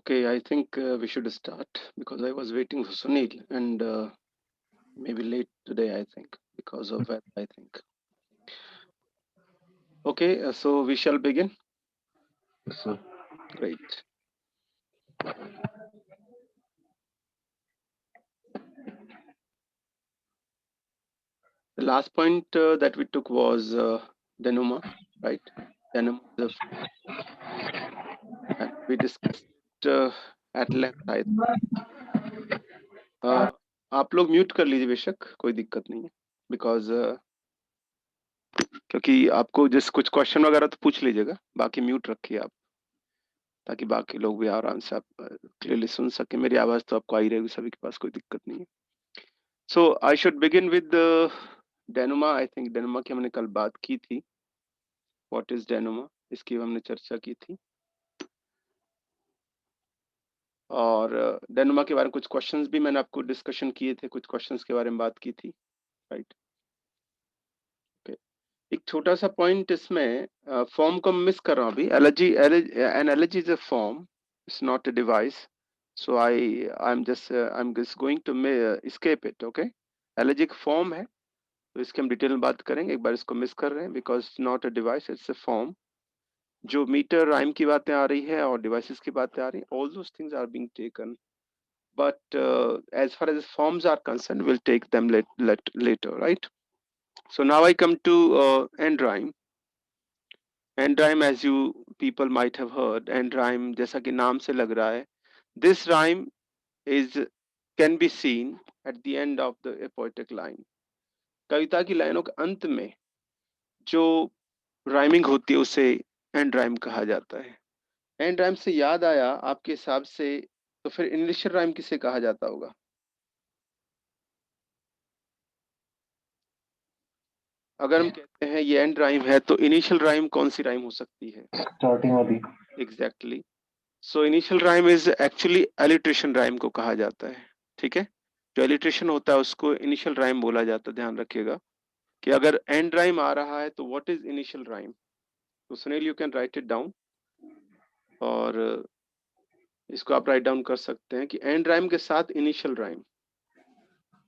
Okay, I think we should start because I was waiting for Sunil and maybe late today, I think, because of that, I think. Okay, so we shall begin. Yes, sir. Great. The last point that we took was Denoma, right? Denoma is a form, and we discussed at length, I think. आप लोग mute कर लीजिए बेशक, कोई दिक्कत नहीं है, because क्योंकि आपको जिस कुछ क्वेश्चन वगैरह तो पूछ लीजिएगा, बाकी म्यूट रखिए आप, ताकि बाकी लोग भी आराम से आप क्लियरली सुन सके। मेरी आवाज तो आपको आई रहेगी, सभी के पास कोई दिक्कत नहीं है। So I should begin with denouement. I think denouement की हमने कल बात की थी। व्हाट इज डेनोमा, इसकी हमने चर्चा की थी, और डेनोमा के बारे में कुछ क्वेश्चंस भी मैंने आपको डिस्कशन किए थे, कुछ क्वेश्चंस के बारे में बात की थी, राइट। ओके, एक छोटा सा पॉइंट इसमें, फॉर्म को मिस कर रहा हूँ अभी। Allergy, an allergy is a form, it's not a device. So I'm just going to escape it, okay? Allergy एक फॉर्म है, तो इसके हम डिटेल में बात करेंगे। एक बार इसको मिस कर रहे हैं because not a device, it's a form. जो मीटर राइम की बातें आ रही है और डिवाइसेस की बातें आ रही हैं, all those things are being taken, but as far as forms are concerned, we'll take them later, right? So now I come to end rhyme. End rhyme, as you people might have heard, end rhyme जैसा कि नाम से लग रहा है, this rhyme is can be seen at the end of the poetic line. कविता की लाइनों के अंत में जो राइमिंग होती है उसे एंड राइम कहा जाता है। एंड राइम से याद आया, आपके हिसाब से तो फिर इनिशियल राइम किसे कहा जाता होगा? अगर हम कहते हैं ये एंड राइम है, तो इनिशियल राइम कौन सी राइम हो सकती है? स्टार्टिंग वाली। Exactly. So initial rhyme is actually alliteration rhyme को कहा जाता है, ठीक है। जो एलिट्रेशन होता है उसको इनिशियल राइम बोला जाता है। ध्यान रखिएगा कि अगर एंड राइम आ रहा है तो व्हाट इज इनिशियल राइम। तो Sunil, you can write it down, और इसको आप राइट डाउन कर सकते हैं कि एंड राइम के साथ इनिशियल राइम,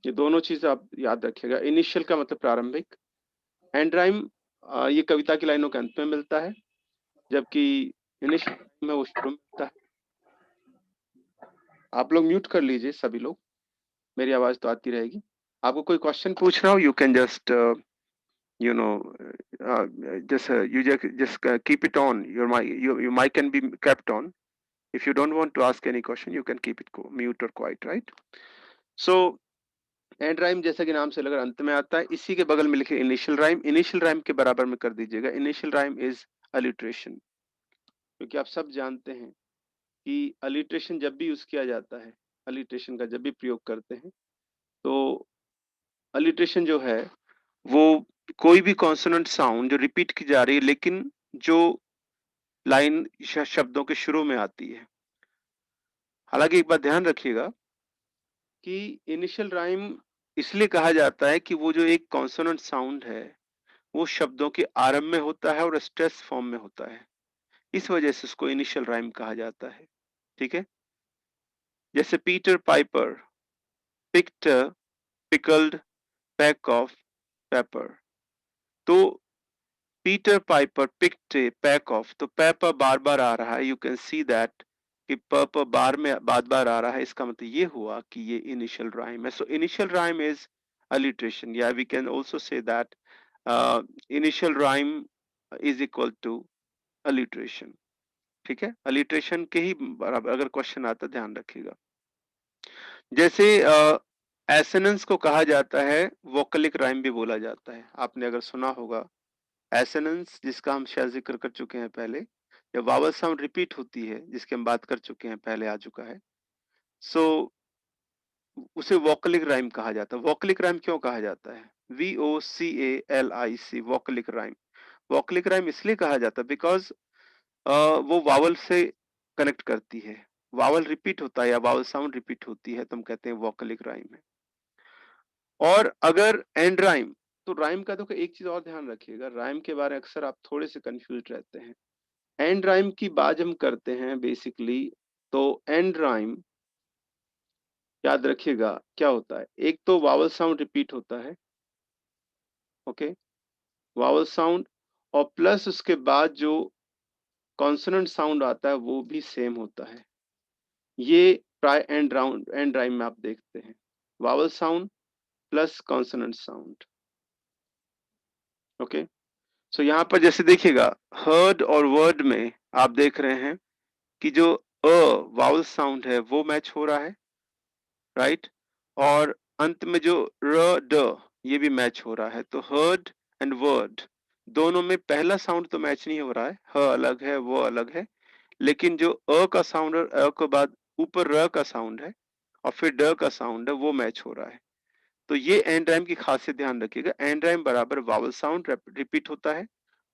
ये दोनों चीजें आप याद रखिएगा। इनिशियल का मतलब प्रारंभिक, एंड राइम ये कविता की लाइनों के अंत में मिलता है, जबकि इनिशियल राइम है वो शुरू में मिलता है। आप लोग म्यूट कर लीजिए सभी लोग, मेरी आवाज तो आती रहेगी। आपको कोई क्वेश्चन पूछ रहा हो, you can just you know just keep it on. Your mic can be kept on. If you don't want to ask any question, you can keep it mute or quiet, right? So and rhyme जैसा कि नाम से लग रहा अंत में आता है, इसी के बगल में लिखे इनिशियल राइम, इनिशियल राइम के बराबर में कर दीजिएगा। इनिशियल राइम इज अलिट्रेशन, क्योंकि आप सब जानते हैं कि अलिट्रेशन जब भी यूज किया जाता है, अलिट्रेशन का जब भी प्रयोग करते हैं, तो अलिट्रेशन जो है वो कोई भी कॉन्सोनेंट साउंड जो रिपीट की जा रही है लेकिन जो लाइन शब्दों के शुरू में आती है। हालांकि एक बात ध्यान रखिएगा कि इनिशियल राइम इसलिए कहा जाता है कि वो जो एक कॉन्सोनेंट साउंड है वो शब्दों के आरंभ में होता है और स्ट्रेस फॉर्म में होता है, इस वजह से उसको इनिशियल राइम कहा जाता है, ठीक है। जैसे Peter Piper picked pickled peck of pepper, तो Peter Piper picked peck of, तो पेपर बार बार आ रहा है, यू कैन सी दैट कि पेपर बार में बार बार आ रहा है, इसका मतलब ये हुआ कि ये इनिशियल राइम है। So initial rhyme is alliteration. Yeah, we can also say that initial rhyme is equal to alliteration. ठीक है, alliteration के ही बराबर अगर क्वेश्चन आता ध्यान रखिएगा। जैसे एसोनेंस को कहा जाता है वोकलिक राइम भी बोला जाता है, आपने अगर सुना होगा एसोनेंस, जिसका हम शायद जिक्र कर चुके हैं पहले, जब वावल साउंड रिपीट होती है, जिसकी हम बात कर चुके हैं पहले, आ चुका है। सो उसे वोकलिक राइम कहा जाता है। वोकलिक राइम क्यों कहा जाता है? VOCALIC, vocalic rhyme. Vocalic rhyme इसलिए कहा जाता है बिकॉज वो वावल से कनेक्ट करती है, वावल रिपीट होता है या वावल साउंड रिपीट होती है, तो हम कहते हैं वोकलिक राइम है। और अगर एंड राइम, तो राइम का तो एक चीज और ध्यान रखिएगा, राइम के बारे में अक्सर आप थोड़े से कंफ्यूज रहते हैं। एंड राइम की बात हम करते हैं बेसिकली तो एंड राइम याद रखिएगा क्या होता है, एक तो वावल साउंड रिपीट होता है, ओके, वावल साउंड, और प्लस उसके बाद जो कॉन्सोनेंट साउंड आता है वो भी सेम होता है। ये प्राय एंड राइम में आप देखते हैं, vowel sound plus consonant sound, okay. So यहाँ पर जैसे देखिएगा हर्ड और वर्ड में आप देख रहे हैं कि जो वावल साउंड है वो मैच हो रहा है, राइट, और अंत में जो र ड ये भी मैच हो रहा है। तो हर्ड एंड वर्ड दोनों में पहला साउंड तो मैच नहीं हो रहा है, ह अलग है वो अलग है, लेकिन जो का साउंड और के बाद ऊपर र का साउंड है और फिर ड का साउंड है वो मैच हो रहा है। तो ये एंड राइम की खासियत ध्यान रखिएगा, एंड राइम बराबर वावल साउंड रिपीट होता है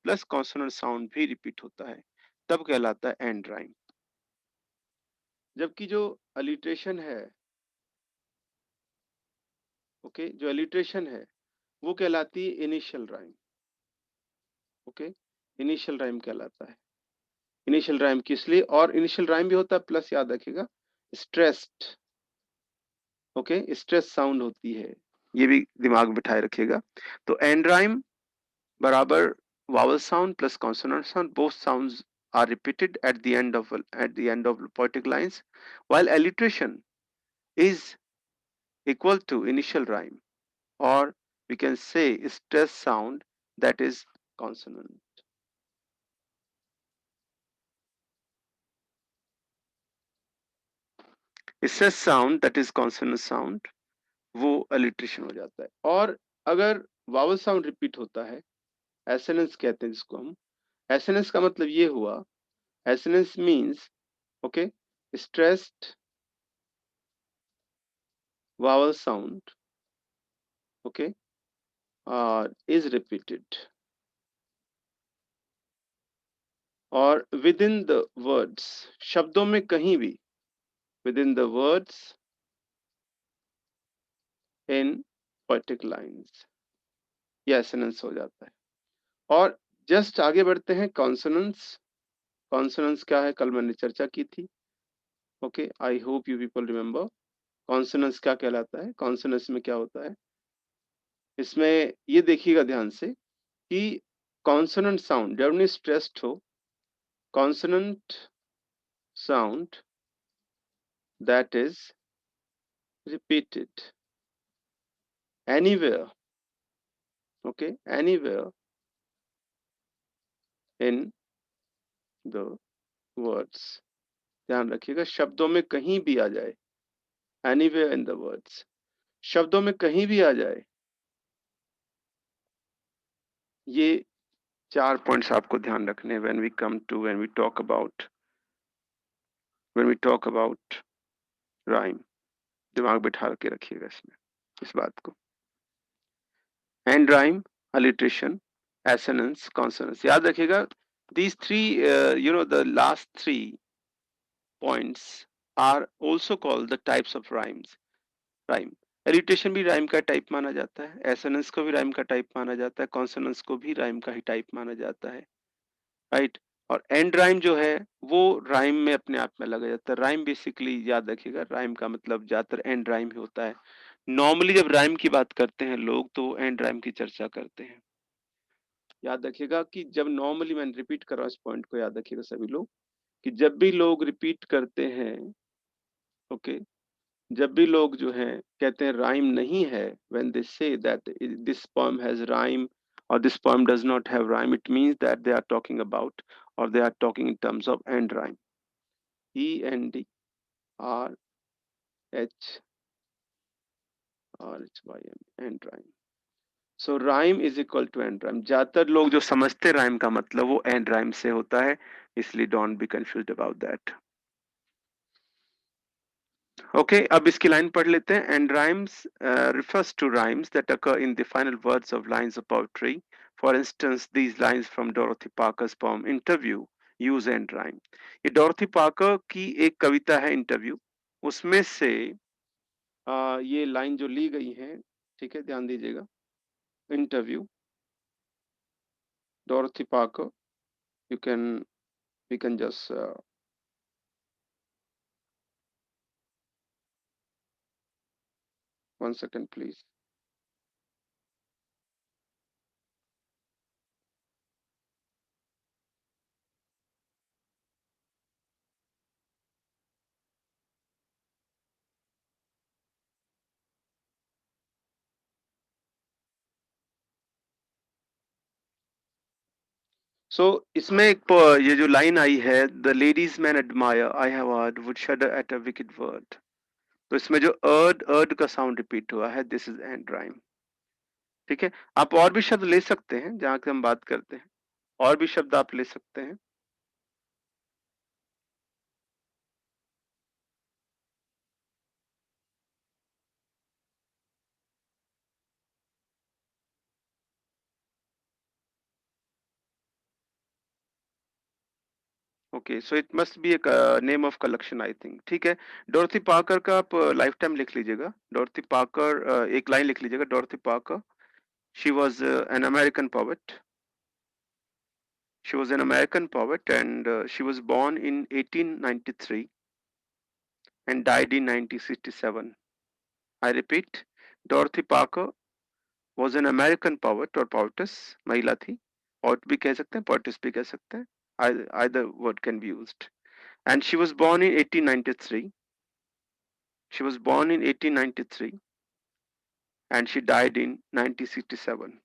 प्लस कॉन्सोनेंट साउंड भी रिपीट होता है, तब कहलाता है एंड राइम। जबकि जो अलिट्रेशन है, ओके, जो अलिट्रेशन है वो कहलाती है initial rhyme, okay, initial rhyme कहलाता है। इनिशियल राइम किस लिए, और इनिशियल राइम भी होता है प्लस याद रखिएगा स्ट्रेस्ड, ओके, स्ट्रेस साउंड होती है, ये भी दिमाग में बिठाए रखिएगा। तो एंड राइम बराबर vowel sound plus consonant sound, both sounds are repeated at the end of poetic lines, while alliteration is equal to initial rhyme, or we can say stress sound, that is consonant. Stress sound, that is consonant sound, वो alliteration हो जाता है। और अगर vowel sound repeat होता है, assonance कहते हैं जिसको हम, assonance का मतलब ये हुआ, assonance means, okay, stressed vowel sound, okay, is repeated और within the words, शब्दों में कहीं भी, within the words in poetic lines, ये assonance हो जाता है। और जस्ट आगे बढ़ते हैं कॉन्सोनेंट्स। कॉन्सोनेंट्स क्या है, कल मैंने चर्चा की थी, okay, I hope you people remember. Consonants क्या कहलाता है, कॉन्सोनेंट्स में क्या होता है, इसमें ये देखिएगा ध्यान से कि कॉन्सोनेंट साउंड जब नहीं स्ट्रेस्ड हो, consonant sound that is repeated anywhere, okay, anywhere in the words, ध्यान रखिएगा शब्दों में कहीं भी आ जाए, anywhere in the words, शब्दों में कहीं भी आ जाए। ये 4 पॉइंट्स आपको ध्यान रखने हैं when we talk about rhyme, दिमाग बिठा के रखिएगा इसमें इस बात को। And rhyme, alliteration, assonance, consonants, याद रखिएगा these three, the last 3 points are also called the types of rhymes. Rhyme, alliteration भी rhyme का टाइप माना जाता है, assonance को भी rhyme का टाइप माना जाता है, consonants को भी rhyme का ही टाइप माना जाता है, राइट। और एंड राइम जो है वो राइम में अपने आप में लगा जाता है। राइम बेसिकली याद रखिएगा, राइम का मतलब ज्यादातर एंड राइम ही होता है। नॉर्मली जब राइम की बात करते हैं लोग तो एंड राइम की चर्चा करते हैं। याद रखिएगा कि जब नॉर्मली, मैंने रिपीट कर रहा हूं इस पॉइंट को, याद रखिएगा सभी लोग कि जब भी लोग रिपीट करते हैं, ओके, जब भी लोग जो हैं कहते हैं राइम नहीं है, when they say that this poem has rhyme और this poem does not have rhyme, it means that they are talking about और they are talking in terms of end rhyme, ENDRHRHYM, end rhyme. So rhyme is equal to end rhyme. ज्यादातर लोग जो समझते rhyme का मतलब वो and rhyme से होता है, इसलिए don't be confused about that. Okay, अब इसकी लाइन पढ़ लेते हैं। And rhymes refers to rhymes that occur in the final words of lines of poetry. For instance, these lines from Dorothy Parker's poem Interview use end rhyme. ये डोरथी Parker की एक कविता है interview, उसमें से ये लाइन जो ली गई है, ठीक है, ध्यान दीजिएगा। Interview, डोरथी Parker, you can we can just 1 second, please. So इसमें एक ये जो लाइन आई है, the ladies man admire I have heard would शडर at a wicked word, तो इसमें जो अर्ड का साउंड रिपीट हुआ है, दिस इज एंड राइम। ठीक है, आप और भी शब्द ले सकते हैं जहां की हम बात करते हैं, और भी शब्द आप ले सकते हैं। Okay, so it must be एक name of collection I think. ठीक है, डॉर्थी पार्कर का आप लाइफ टाइम लिख लीजिएगा। डॉर्थी पार्कर, एक लाइन लिख लीजिएगा, Dorothy Parker, she was an American poet, she was an American poet, and she was born in 1893 and died in 1967. I repeat, Dorothy Parker was an American poet or poetess, महिला थी, poet भी कह सकते हैं, poetess भी कह सकते हैं, either word can be used. And she was born in 1893. She was born in 1893 and she died in 1967.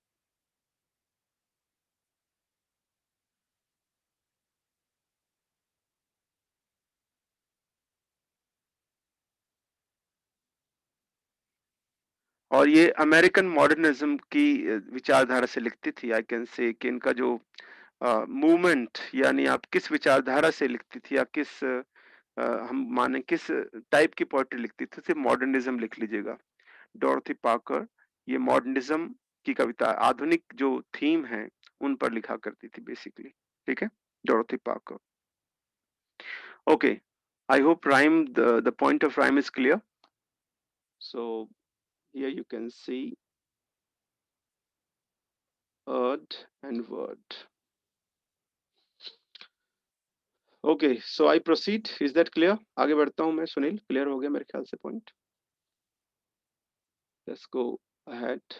और ये अमेरिकन मॉडर्निज्म की विचारधारा से लिखती थी। आई कैन से कि इनका जो मूवमेंट, यानी आप किस विचारधारा से लिखती थी, या किस हम माने किस टाइप की पोएट्री लिखती थी, सिर्फ मॉडर्निज्म लिख लीजिएगा। डॉर्थी पार्कर ये मॉडर्निज्म की कविता, आधुनिक जो थीम है उन पर लिखा करती थी बेसिकली। ठीक है, Dorothy Parker. Okay, I hope rhyme, the point of rhyme is clear. So here you can see earth and word. Okay, so I proceed, is that clear? आगे बढ़ता हूं मैं, सुनील, क्लियर हो गया मेरे ख्याल से पॉइंट। लेट्स गो अहेड,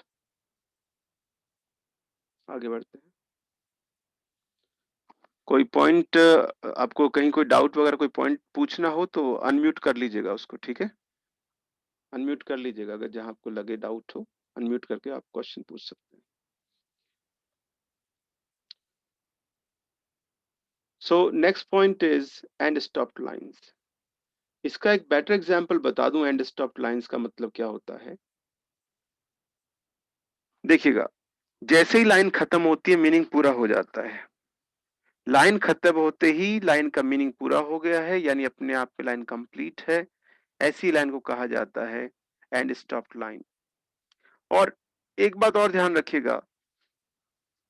आगे बढ़ते हैं। कोई पॉइंट आपको कहीं कोई डाउट वगैरह कोई पॉइंट पूछना हो तो अनम्यूट कर लीजिएगा उसको। ठीक है, अनम्यूट कर लीजिएगा, अगर जहां आपको लगे डाउट हो, अनम्यूट करके आप क्वेश्चन पूछ सकते हैं। So next point is and stop lines. इसका एक बेटर एग्जांपल बता दूं, एंड स्टॉप लाइंस का मतलब क्या होता है। देखिएगा, जैसे ही लाइन खत्म होती है मीनिंग पूरा हो जाता है। लाइन खत्म होते ही लाइन का मीनिंग पूरा हो गया है, यानी अपने आप में लाइन कंप्लीट है, ऐसी लाइन को कहा जाता है एंड स्टॉप लाइन। और एक बात और ध्यान रखिएगा,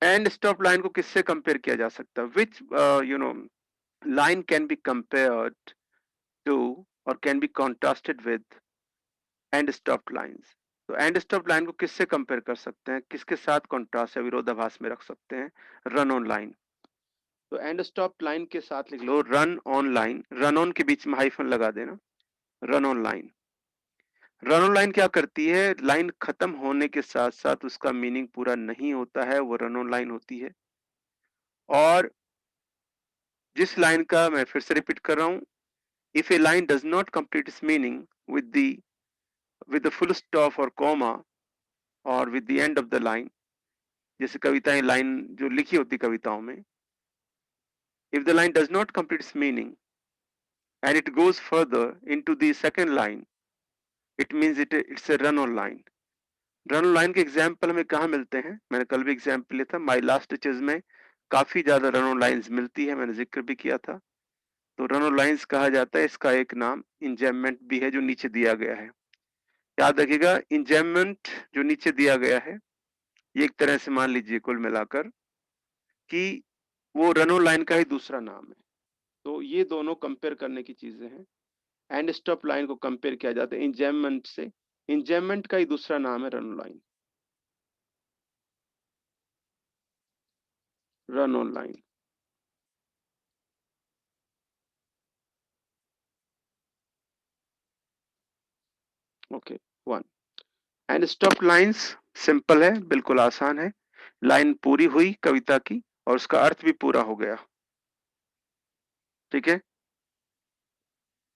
एंड स्टॉप लाइन को किससे कंपेयर किया जा सकता है, which you know line can be compared to और can be contrasted with end stop lines. तो एंड स्टॉप लाइन को किससे कंपेयर कर सकते हैं, किसके साथ कॉन्ट्रास्ट या विरोधाभास में रख सकते हैं? Run on line. तो एंड स्टॉप लाइन के साथ लिख लो run on line, run on के बीच में हाइफन लगा देना, run on line. Run on line क्या करती है, लाइन खत्म होने के साथ साथ उसका मीनिंग पूरा नहीं होता है, वो रन ऑन लाइन होती है। और जिस लाइन का, मैं फिर से रिपीट कर रहा हूं, if a line does not complete it's meaning with the full stop और कॉमा और with the end of the line, जैसे कविताएं लाइन जो लिखी होती कविताओं में, if the line does not complete it's meaning and it goes further into the second line, it means it's a run on line. Run on line के example हमें कहाँ मिलते हैं, मैंने कल भी एग्जाम्पल लिया था, माई लास्ट टीचर्स में काफी ज्यादा रन ऑन लाइन्स मिलती है, मैंने जिक्र भी किया था। तो रन ऑन लाइन्स कहा जाता है, इसका एक नाम इंजैममेंट भी है जो नीचे दिया गया है। याद रखिएगा, इंजैममेंट जो नीचे दिया गया है, ये एक तरह से मान लीजिए कुल मिलाकर कि वो रन ऑन लाइन का ही दूसरा नाम है। तो ये दोनों कंपेयर करने की चीजें हैं। एंड स्टॉप लाइन को कंपेयर किया जाता है इंजैममेंट से, इंजैममेंट का ही दूसरा नाम है run on line, run on line. Okay, one. And stop lines simple है, बिल्कुल आसान है। लाइन पूरी हुई कविता की और उसका अर्थ भी पूरा हो गया, ठीक है।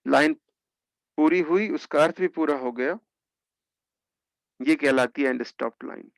लाइन पूरी हुई, उसका अर्थ भी पूरा हो गया, ये कहलाती है end stop line.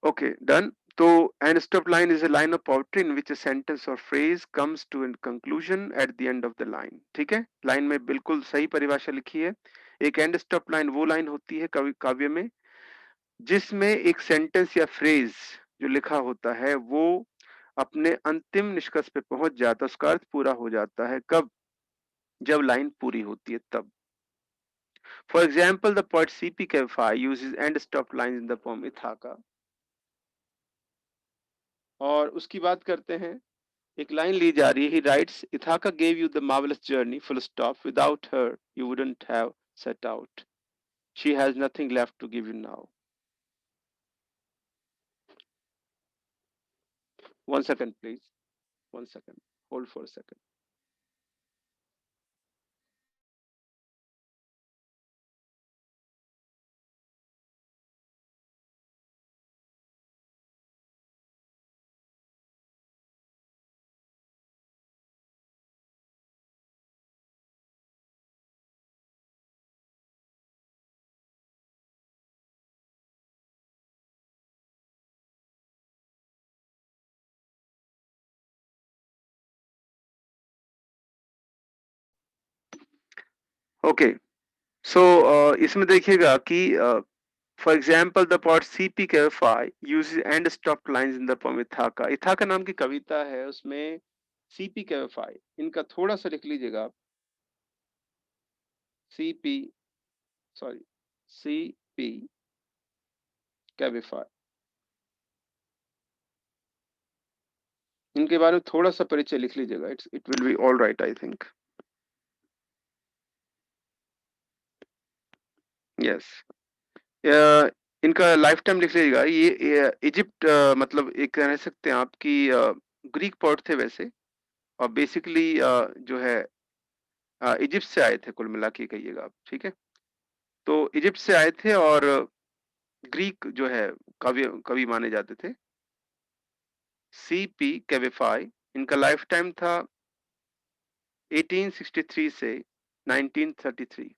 Okay done. तो and stop line is a line of poetry in which a sentence और phrase comes to a conclusion at the end of the line, ठीक है। लाइन में बिल्कुल सही परिभाषा लिखी है। एक एंड स्टॉप लाइन वो लाइन होती है कवि काव्य में जिसमें एक सेंटेंस या फ्रेज जो लिखा होता है वो अपने अंतिम निष्कर्ष पे पहुंच जाता है, उसका अर्थ पूरा हो जाता है। कब? जब लाइन पूरी होती है तब। For example the poet C P Cavafy uses end stop line in the poem Ithaca. और उसकी बात करते हैं, एक लाइन ली जा रही है, he writes Ithaca gave you the marvellous journey full stop, without her you wouldn't have set out, she has nothing left to give you now. 1 second please, 1 second, hold for a second. Okay, so इसमें देखिएगा कि for example the poet C P Cavafy uses end stop lines in the poem Ithaca. Ithaca नाम की कविता है, उसमें CP कैफाई, इनका थोड़ा सा लिख लीजिएगा आप, सीपी, सॉरी, सीपी कैफाई, इनके बारे में थोड़ा सा परिचय लिख लीजिएगा, it will be all right I think. Yes, इनका लाइफ टाइम लिख लीजिएगा। ये इजिप्ट, मतलब एक कह सकते हैं आप कि ग्रीक पोएट थे वैसे, और बेसिकली जो है इजिप्ट से आए थे, कुल मिला के कहिएगा आप, ठीक है। तो इजिप्ट से आए थे और ग्रीक जो है कवि कवि माने जाते थे। सीपी कैवेफाई, इनका लाइफ टाइम था 1863 से 1933,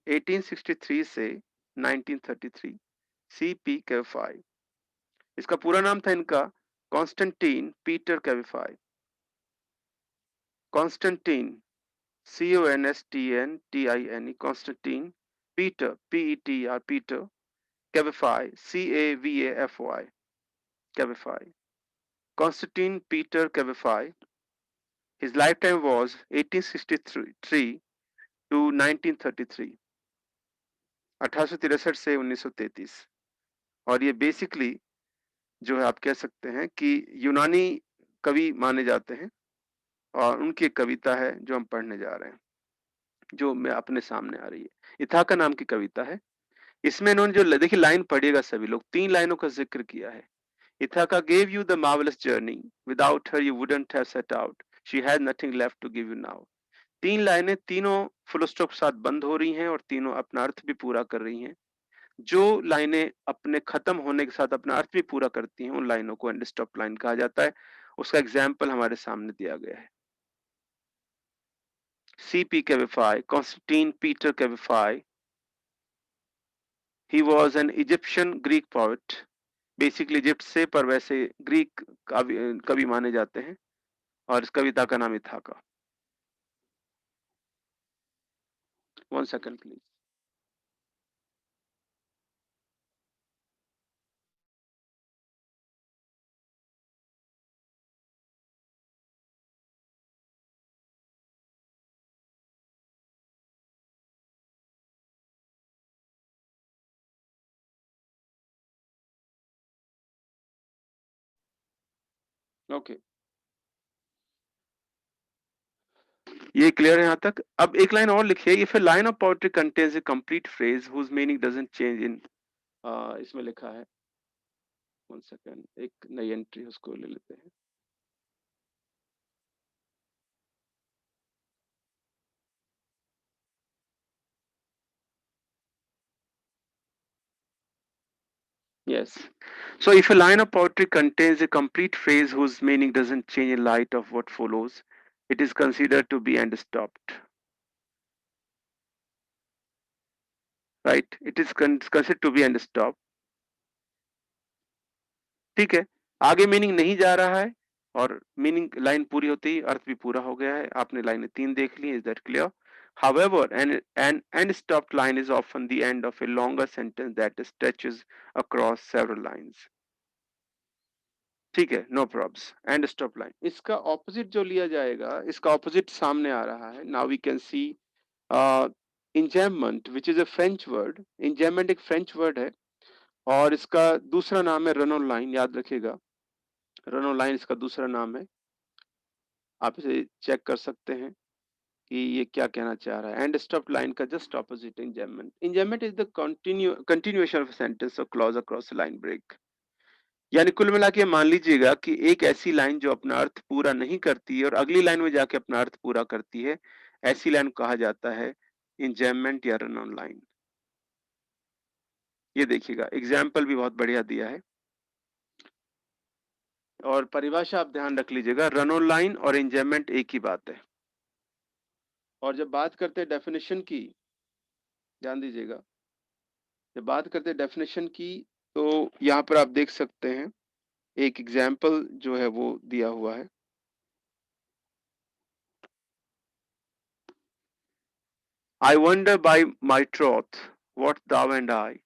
1863 से 1933, सीपी कैवेफाई। इसका पूरा नाम था इनका Constantine Peter Cavafy. Constantine, CONSTNTINE, Constantine Peter, PETR, Peter Cavafy, CAVAFY, Cavafy, Constantine Peter Cavafy. His lifetime was 1863 to 1933, 1863 से 1933। और ये बेसिकली जो है आप कह सकते हैं कि यूनानी कवि माने जाते हैं, और उनकी एक कविता है जो हम पढ़ने जा रहे हैं, जो मैं अपने सामने आ रही है। इथाका नाम की कविता है। इसमें इन्होंने जो देखिए लाइन पढ़िएगा सभी लोग, 3 लाइनों का जिक्र किया है। Ithaca gave you the marvelous journey. Without her, you wouldn't have set out. She had nothing left to give you now. 3 लाइनें तीनों फुल स्टॉप के साथ बंद हो रही हैं और तीनों अपना अर्थ भी पूरा कर रही हैं। जो लाइनें अपने खत्म होने के साथ अपना अर्थ भी पूरा करती हैं, उन लाइनों को एंड स्टॉप लाइन कहा जाता है। उसका एग्जाम्पल हमारे सामने दिया गया है। CP Cavafy, Constantine Peter Cavafy, he was an Egyptian Greek poet. Basically Egypt से, पर वैसे ग्रीक कवि माने जाते हैं, और इस कविता का नाम इथाका। 1 second please. ओके, ये क्लियर है यहाँ तक। अब एक लाइन और लिखिए, if a line of poetry contains a complete phrase whose meaning doesn't change in, इसमें लिखा है, 1 सेकेंड, एक नई एंट्री उसको ले लेते हैं। Yes. So if a line of poetry contains a complete phrase whose meaning doesn't change in light of what follows, it is considered to be end stopped. Right? It is considered to be end stopped. ठीक है, आगे meaning नहीं जा रहा है और meaning line पूरी होते ही अर्थ भी पूरा हो गया है। आपने लाइनें 3 देख ली, is that clear? However, an end stopped line is often the end of a longer sentence that stretches across several lines. ठीक है, no probs, end stop line. इसका ऑपोजिट जो लिया जाएगा, इसका ऑपोजिट सामने आ रहा है। Now we can see enjambment which is a French word. Enjambment एक फ्रेंच वर्ड है और इसका दूसरा नाम है रनोन लाइन, याद रखिएगा। रनोन लाइन इसका दूसरा नाम है, आप इसे चेक कर सकते हैं कि ये क्या कहना चाह रहा है। एंड स्टॉप लाइन का just opposite enjambment. Enjambment is the continuation of sentence और क्लॉज अक्रॉस लाइन ब्रेक। यानी कुल मिला के मान लीजिएगा कि एक ऐसी लाइन जो अपना अर्थ पूरा नहीं करती है और अगली लाइन में जाके अपना अर्थ पूरा करती है, ऐसी लाइन कहा जाता है इंजैममेंट या रन ऑन लाइन। ये देखिएगा, एग्जाम्पल भी बहुत बढ़िया दिया है और परिभाषा आप ध्यान रख लीजिएगा, रन ऑन लाइन और इंजैममेंट एक ही बात है। और जब बात करते हैं डेफिनेशन की, ध्यान दीजिएगा, जब बात करते हैं डेफिनेशन की, तो यहाँ पर आप देख सकते हैं एक एग्जाम्पल जो है वो दिया हुआ है। I wonder by my troth what thou and I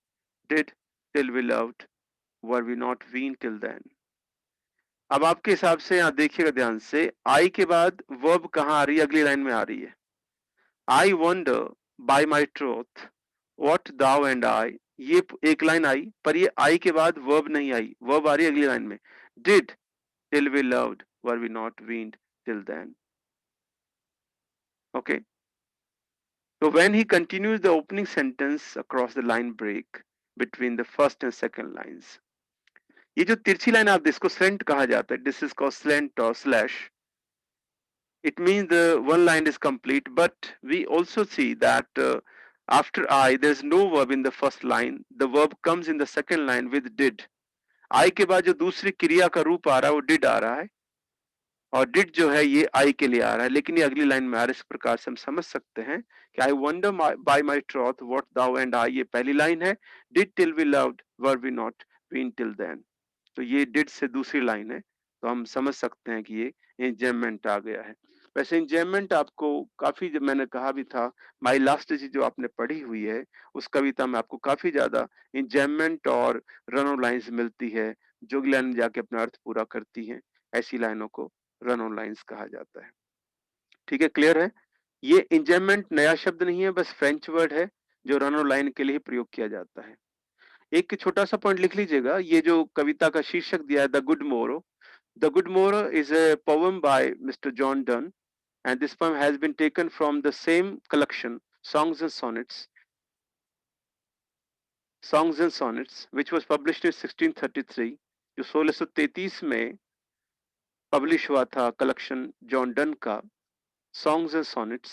did till we loved, were we not weaned till then. अब आपके हिसाब से यहाँ देखिएगा ध्यान से, आई के बाद वर्ब कहाँ आ रही है? अगली लाइन में आ रही है। I wonder by my troth what thou and I, ये एक लाइन आई, पर ये आई के बाद वर्ब नहीं आई, वर्ब आ रही है अगली लाइन में। Did till we loved were we not weaned till then. Okay, so when he continues the opening sentence across the line break between the first and second lines, ये जो तिरछी line आप इसको slant कहा जाता है, this is called slant और slash. It means the one line is complete, but we also see that after I, there's no verb in the first line. The verb comes in the second line with did. I के बाद जो दूसरी क्रिया का रूप आ रहा है वो did आ रहा है और did जो है ये I के लिए आ रहा है, लेकिन ये अगली लाइन में आ रहा है। इस प्रकार से हम समझ सकते हैं कि I wonder by my troth what thou and I, ये पहली लाइन है। Did till we loved were we not weaned till then, तो ये did से दूसरी लाइन है, तो हम समझ सकते हैं कि ये इंजैममेंट आ गया है। वैसे इंजैममेंट आपको काफी, जब मैंने कहा भी था, माई लास्ट डिजिट जो आपने पढ़ी हुई है उस कविता में आपको काफी ज्यादा इंजैममेंट और रन ऑन लाइन्स मिलती है, जो अगली लाइन में जाके अपना अर्थ पूरा करती हैं। ऐसी लाइनों को रन ऑन लाइन्स कहा जाता है। ठीक है, क्लियर है? ये इंजैममेंट नया शब्द नहीं है, बस फ्रेंच वर्ड है जो रन ऑन लाइन के लिए प्रयोग किया जाता है। एक छोटा सा पॉइंट लिख लीजिएगा, ये जो कविता का शीर्षक दिया है, द गुड मोरो। द गुड मोरो is a poem by mister John Donne, and this poem has been taken from the same collection, Songs and Sonnets, which was published in 1633, जो 1633 में पब्लिश हुआ था कलेक्शन जॉन डन का, songs and sonnets,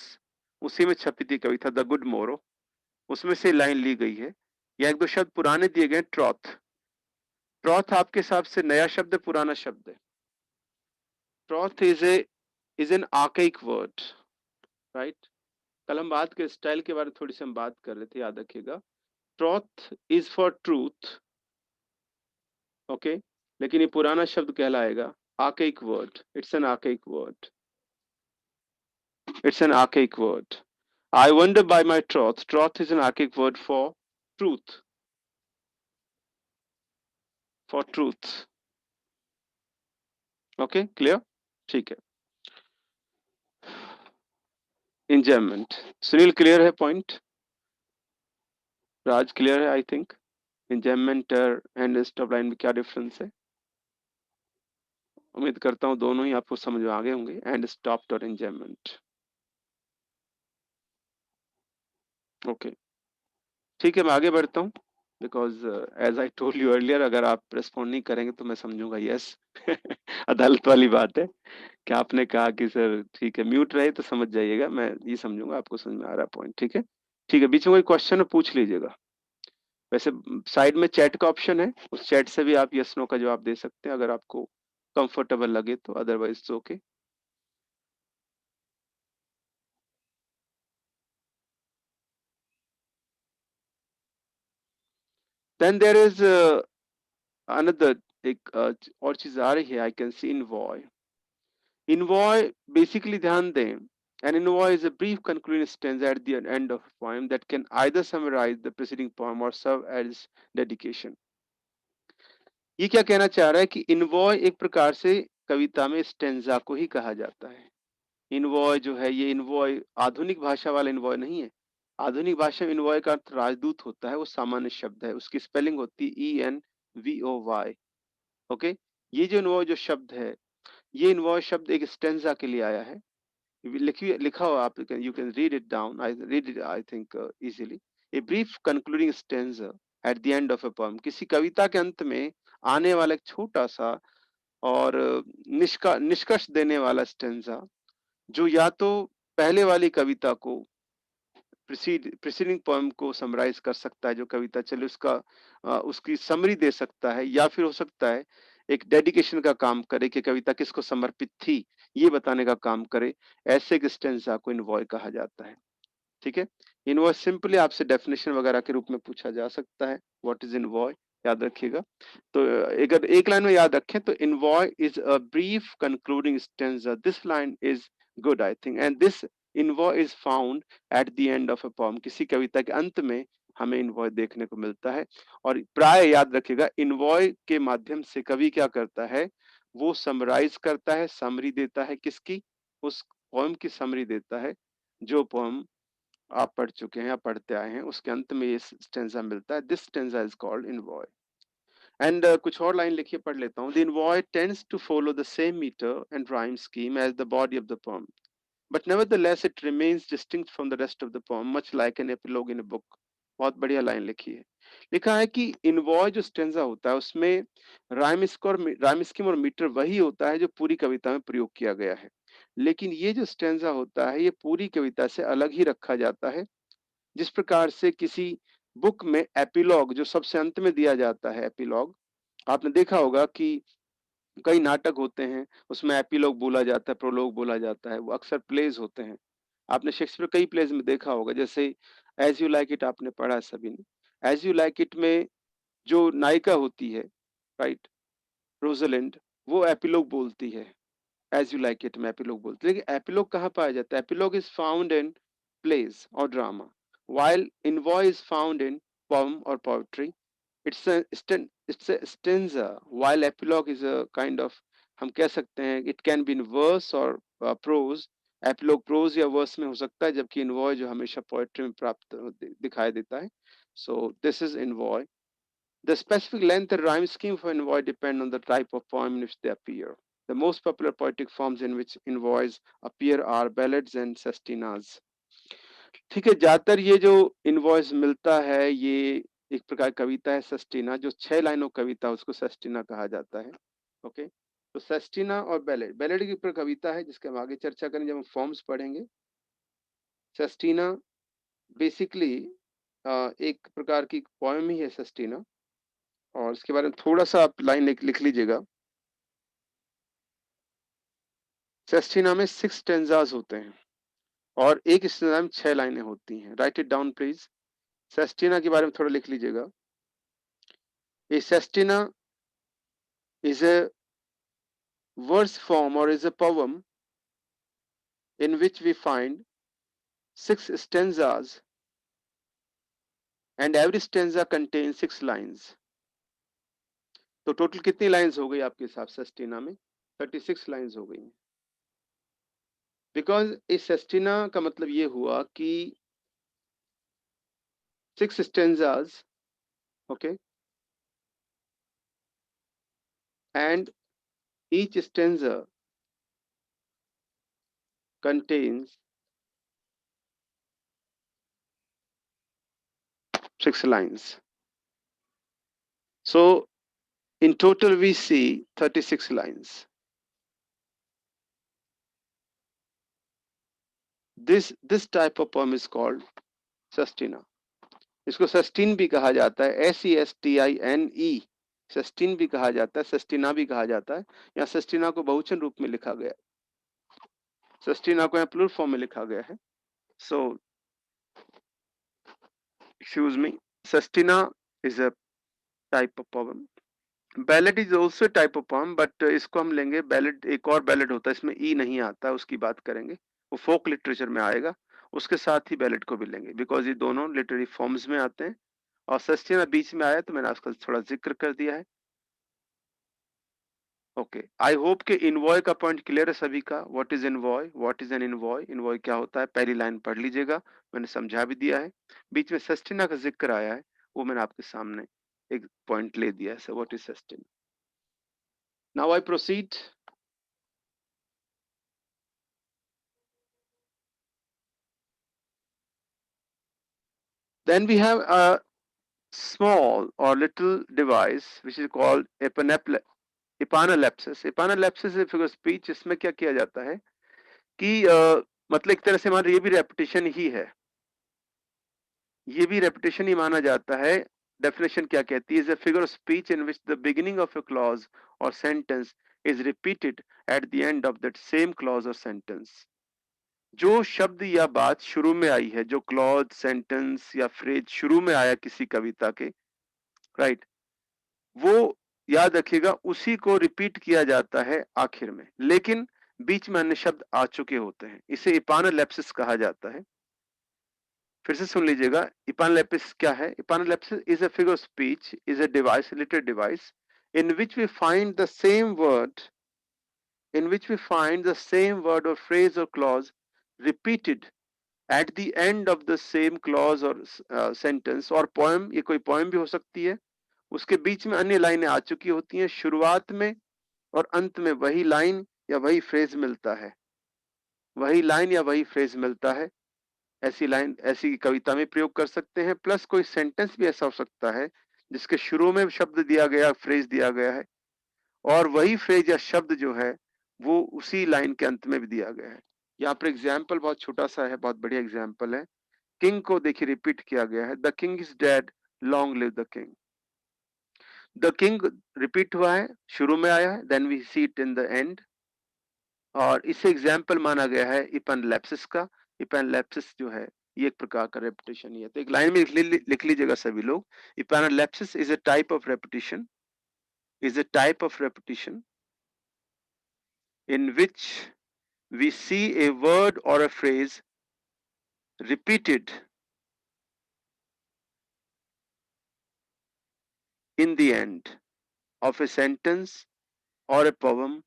उसी में छपी थी कविता the good मोरो। उसमें से लाइन ली गई है, या एक दो शब्द पुराने दिए गए। ट्रॉथ, ट्रॉथ आपके हिसाब से नया शब्द है, पुराना शब्द है? Troth is an archaic word, right? कल हम बात के स्टाइल के बारे में थोड़ी सी हम बात कर रहे थे, याद रखिएगा। Troth is for truth, okay, लेकिन ये पुराना शब्द कहलाएगा archaic word. It's an archaic word, it's an archaic word. I wonder by my troth. Troth is an archaic word for truth. For truth. Okay, clear? ठीक है। Enjambment. Sunil clear है point? राज clear है I think? enjambment and stop line में क्या difference है? उम्मीद करता हूँ दोनों ही आपको समझ में आ गए होंगे। एंड स्टॉप्ड और एंजॉयमेंट। ओके, ठीक है, मैं आगे बढ़ता हूँ। Because as I told you earlier, अगर आप रिस्पॉन्ड नहीं करेंगे तो मैं समझूंगा यस अदालत वाली बात है कि आपने कहा कि सर ठीक है, म्यूट रहे तो समझ जाइएगा, मैं ये समझूंगा आपको समझ में आ रहा है पॉइंट। ठीक है, ठीक है, बीच में कोई क्वेश्चन पूछ लीजिएगा। वैसे साइड में चैट का ऑप्शन है, उस चैट से भी आप यस नो का जवाब दे सकते हैं अगर आपको कंफर्टेबल लगे तो, अदरवाइज तो okay. Then there is another, एक और चीज आ रही है, I can see envoi. Envoi basically ध्यान दें, an invoice is a brief concluding stanza at the end of a poem that can either summarize the preceding poem or serve as dedication. ये क्या कहना चाह रहा है कि इनवॉय एक प्रकार से कविता में स्टेंजा को ही कहा जाता है। इनवॉय जो है, ये इनवॉय आधुनिक भाषा वाला इनवॉय नहीं है। आधुनिक भाषा में इनवॉय का अर्थ राजदूत होता है, वो सामान्य शब्द है, उसकी स्पेलिंग होती है ENVOY। ओके, ये जो इनवॉय जो शब्द है, ये इनवॉय शब्द एक स्टेंजा के लिए आया है। लिखिए, लिखा हो आप, you can read it down, I read it I think easily. A brief concluding stanza eight the end of a poem, किसी कविता के अंत में आने वाला एक छोटा सा और निष्कर्ष देने वाला स्टेंजा, जो या तो पहले वाली कविता को, प्रीसीडिंग पोएम को समराइज कर सकता है, जो कविता चले उसका उसकी समरी दे सकता है, या फिर हो सकता है एक डेडिकेशन का काम करे कि कविता किसको समर्पित थी, ये बताने का काम करे। ऐसे एक स्टेंजा को इनवॉय कहा जाता है। ठीक है, इनवॉय सिंपली आपसे डेफिनेशन वगैरह के रूप में पूछा जा सकता है, व्हाट इज इनवॉय, याद रखिएगा। तो अगर एक लाइन में याद रखें तो, envoy is a brief concluding stanza, this line is good I think, and this envoy is found at the end of a poem. किसी कविता के अंत में हमें इनवॉय देखने को मिलता है। और प्राय याद रखिएगा, इनवॉय के माध्यम से कवि क्या करता है, वो समराइज करता है, समरी देता है, किसकी, उस पोएम की समरी देता है जो पोएम आप पढ़ चुके हैं या पढ़ते आए हैं, उसके अंत में ये स्टेंजा मिलता है। This stanza is called envoi. And कुछ और लाइन लिखिए, पढ़ लेता हूँ। The envoi tends to follow the same metre and rhyme scheme as the body of the poem, but nevertheless it remains distinct from the rest of the poem, much like an epilogue in a book. बहुत बढ़िया line लिखी है। लिखा है कि envoy जो stanza होता है, उसमें राइम स्कीम और मीटर वही होता है जो पूरी कविता में प्रयोग किया गया है, लेकिन ये जो स्टेंजा होता है, ये पूरी कविता से अलग ही रखा जाता है। जिस प्रकार से किसी बुक में एपिलॉग जो सबसे अंत में दिया जाता है, एपिलॉग आपने देखा होगा कि कई नाटक होते हैं, उसमें एपिलॉग बोला जाता है, प्रोलॉग बोला जाता है, वो अक्सर प्लेज होते हैं। आपने शेक्सपियर कई प्लेज में देखा होगा, जैसे एज यू लाइक इट आपने पढ़ा है सभी ने। एज यू लाइक इट में जो नायिका होती है, राइट, रोजलिंड, वो एपिलॉग बोलती है। एज यू लाइक इट में एपिलॉग बोलते हैं, लेकिन एपिलॉग कहाँ पाया जाता है? Epilogue is found in plays और drama, while envoi is found in poem or poetry. It's a stanza, while epilogue is a kind of, हम कह सकते हैं it can be in verse or prose. Epilogue prose या verse में हो सकता है, जबकि इनवॉय जो हमेशा पोएट्री में प्राप्त दिखाई देता है। So this is envoy. The specific length and rhyme scheme for envoi depend on the type of poem in which they appear. The most popular poetic forms in which envoys appear are ballads and sestinas. ठीक है, ज्यादातर ये जो invoice मिलता है, ये एक प्रकार कविता है सस्टिना, जो 6 लाइनों कविता, उसको सस्टिना कहा जाता है। ओके, तो सस्टिना और बैलेड, बैलेड की ऊपर कविता है जिसके हम आगे चर्चा करेंगे जब हम फॉर्म्स पढ़ेंगे। सस्टिना बेसिकली एक प्रकार की पोएम ही है सस्टिना, और इसके बारे में थोड़ा सा आप लाइन लिख लीजिएगा। सेस्टिना में 6 स्टेंजास होते हैं और एक स्टेंजा में 6 लाइनें होती हैं। Write it down please. Sestina के बारे में थोड़ा लिख लीजिएगा। A sestina is a verse form or is a poem in which we find 6 stanzas and every stanza contains 6 lines. तो टोटल कितनी लाइंस हो गई आपके हिसाब से सेस्टिना में? 36 लाइंस हो गई। बिकॉज इस सेस्टिना का मतलब ये हुआ कि 6 stanzas, okay, and each stanza contains 6 lines. So in total we see 36 lines. This type of poem is called सस्टिना. इसको सस्टिन भी कहा जाता है, SESTINE, सस्टिन भी कहा जाता है, सस्टिना भी कहा जाता है. यहाँ सस्टिना को बहुवचन रूप में लिखा गया, सस्टिना को यहाँ प्लूरल फॉर्म में लिखा गया है. So excuse me, sestina is a type of poem. Ballad is also type of poem, but इसको हम लेंगे बैलेड. एक और बैलेड होता है, इसमें ई नहीं आता, उसकी बात करेंगे, वो फोक लिटरेचर में आएगा. उसके साथ ही बैलेड को भी लेंगे, बिकॉज ये दोनों लिटरेरी फॉर्म्स में आते हैं. और सस्टिना बीच में आया तो मैंने आजकल थोड़ा जिक्र कर दिया है. ओके, आई होप कि इनवॉय का पॉइंट क्लियर है सभी का. What is envoy, what is an envoy, envoy क्या होता है, पहली लाइन पढ़ लीजिएगा, मैंने समझा भी दिया है. बीच में सस्टिना का जिक्र आया है, वो मैंने आपके सामने एक पॉइंट ले दिया है. So what is sestina. Now I proceed. Then we have a small or little device which is called epanelepsis. Epanelepsis is a figure of speech. इसमें क्या किया जाता है कि मतलब एक तरह से हमारा ये भी रेपिटेशन ही है, ये भी रेपिटेशन ही माना जाता है. डेफिनेशन क्या कहती है? Is a figure of speech in which the beginning of a clause और sentence is repeated at the end of that same clause और सेंटेंस. जो शब्द या बात शुरू में आई है, जो क्लॉज, सेंटेंस या फ्रेज शुरू में आया किसी कविता के, राइट, वो याद रखिएगा उसी को रिपीट किया जाता है आखिर में, लेकिन बीच में अन्य शब्द आ चुके होते हैं. इसे इपानोलेप्सिस कहा जाता है. फिर से सुन लीजिएगा, इपानोलेप्सिस क्या है? Epanalepsis is a figure of speech, is a device, literary device, in which we find the same word or phrase or clause repeated at the end of the same clause or sentence or poem. ये कोई poem भी हो सकती है, उसके बीच में अन्य लाइनें आ चुकी होती हैं, शुरुआत में और अंत में वही लाइन या वही फ्रेज मिलता है, वही लाइन या वही फ्रेज मिलता है. ऐसी लाइन ऐसी कविता में प्रयोग कर सकते हैं. प्लस कोई सेंटेंस भी ऐसा हो सकता है जिसके शुरू में शब्द दिया गया, फ्रेज दिया गया है, और वही फ्रेज या शब्द जो है वो उसी लाइन के अंत में भी दिया गया है. यहाँ पर एग्जाम्पल बहुत छोटा सा है, बहुत बढ़िया एग्जाम्पल है. किंग को देखिए रिपीट किया गया है, the king is dead, long live the king. The king repeat हुआ है, शुरू में आया है, then we see it in the end, और इसे एग्जाम्पल माना गया है इपनलेप्सिस का. इपनलेप्सिस जो है ये एक प्रकार का रेपिटेशन ही है. तो एक लाइन में लिख लीजिएगा सभी लोग, epanalepsis is a type of repetition, is a type of repetition in which we see a word or a phrase repeated in the end of a sentence or a poem.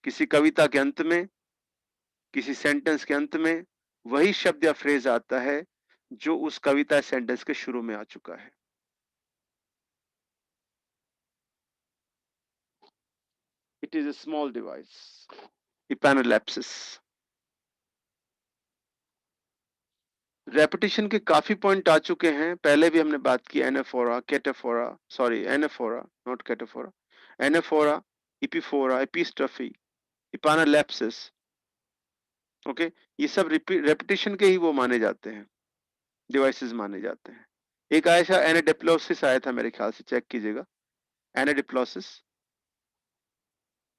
किसी कविता के अंत में, किसी सेंटेंस के अंत में वही शब्द या फ्रेज आता है जो उस कविता सेंटेंस के शुरू में आ चुका है. It is a small device, epanelepsis. Repetition के काफी पॉइंट आ चुके हैं, पहले भी हमने बात की. Anaphora, cataphora, sorry anaphora not cataphora, anaphora, epiphora, epistrophe, epanalepsis. Okay, ये सब रेपिटेशन के ही वो माने जाते हैं, डिवाइसेस माने जाते हैं. एक आया था एनाडिप्लोसिस, आया था मेरे ख्याल से, चेक कीजिएगा. Anadiplosis,